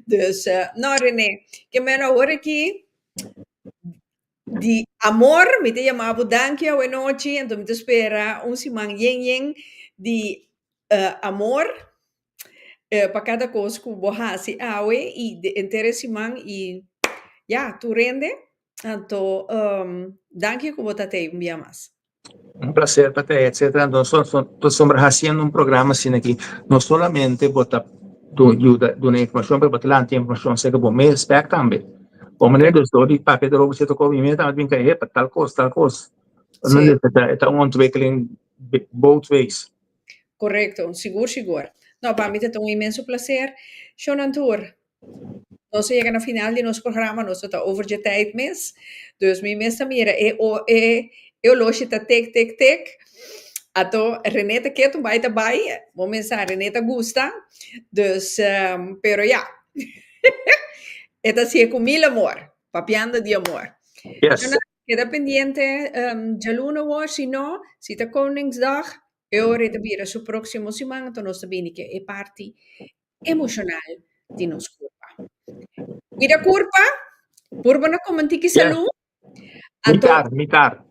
Dus, nou René, que me hoor aqui de amor, me te chamava danke a noite, então me te espera simang yen de amor para cada coisa que você faz e de interesse man e ja, tu rende. Então, danke que você tem um dia mais. Un placer para ti, etcétera. Nosotros estamos haciendo un programa sin aquí, no solamente bota tu ayuda de una información, pero bota la información, sé que vos me respectas también. Por manera de esto, die papel de robot zit ook alweer meer, dan denk ik, tal cosa. Sí. Het is een ontwikkeling both ways. Correcto, seguro. No, para mí es un inmenso placer. Shonan Tour. Nós chegamos no final de nosso programa, nós estamos over de tijd mes. Dus mijn mensen mira, eu losse ta tek. Ato Renata quer tu vai tabai, vou pensar Renata gusta. Dus, pero ja. Esta sí es con mil amor, papiando de amor. Yes. Shonan, queda pendiente, Jaluna was, si no, si te Koningsdag, eu retabira su próximo semana, então nós também que é parte emocional de nos culpa. Mira culpa, purba na comantiki salu, anto Mitar.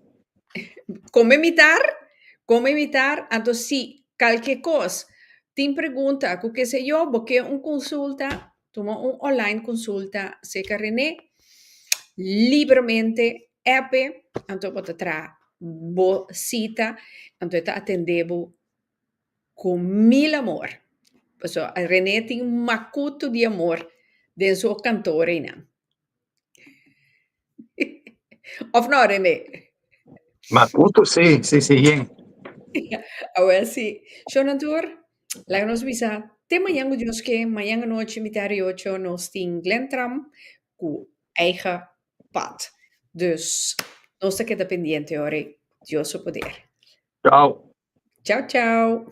come imitar, anto si qualquer cosa, te pergunta, que sei eu, porque consulta, toma online consulta, se que René, livremente, app, anto bota tra, bo cita, anto te atendebo com mil amor. So, René tem macuto de amor de seu cantor, né? Of no, René? Maputo, sí, bien. Ahora sí. Shonatur, la nos visa. Te mañana Dios que mañana noche, mitad 8, nos ting Glentram, cu eigen pad. Dus, nos te queda pendiente, ahora. Dios su poder. Ciao. Ciao.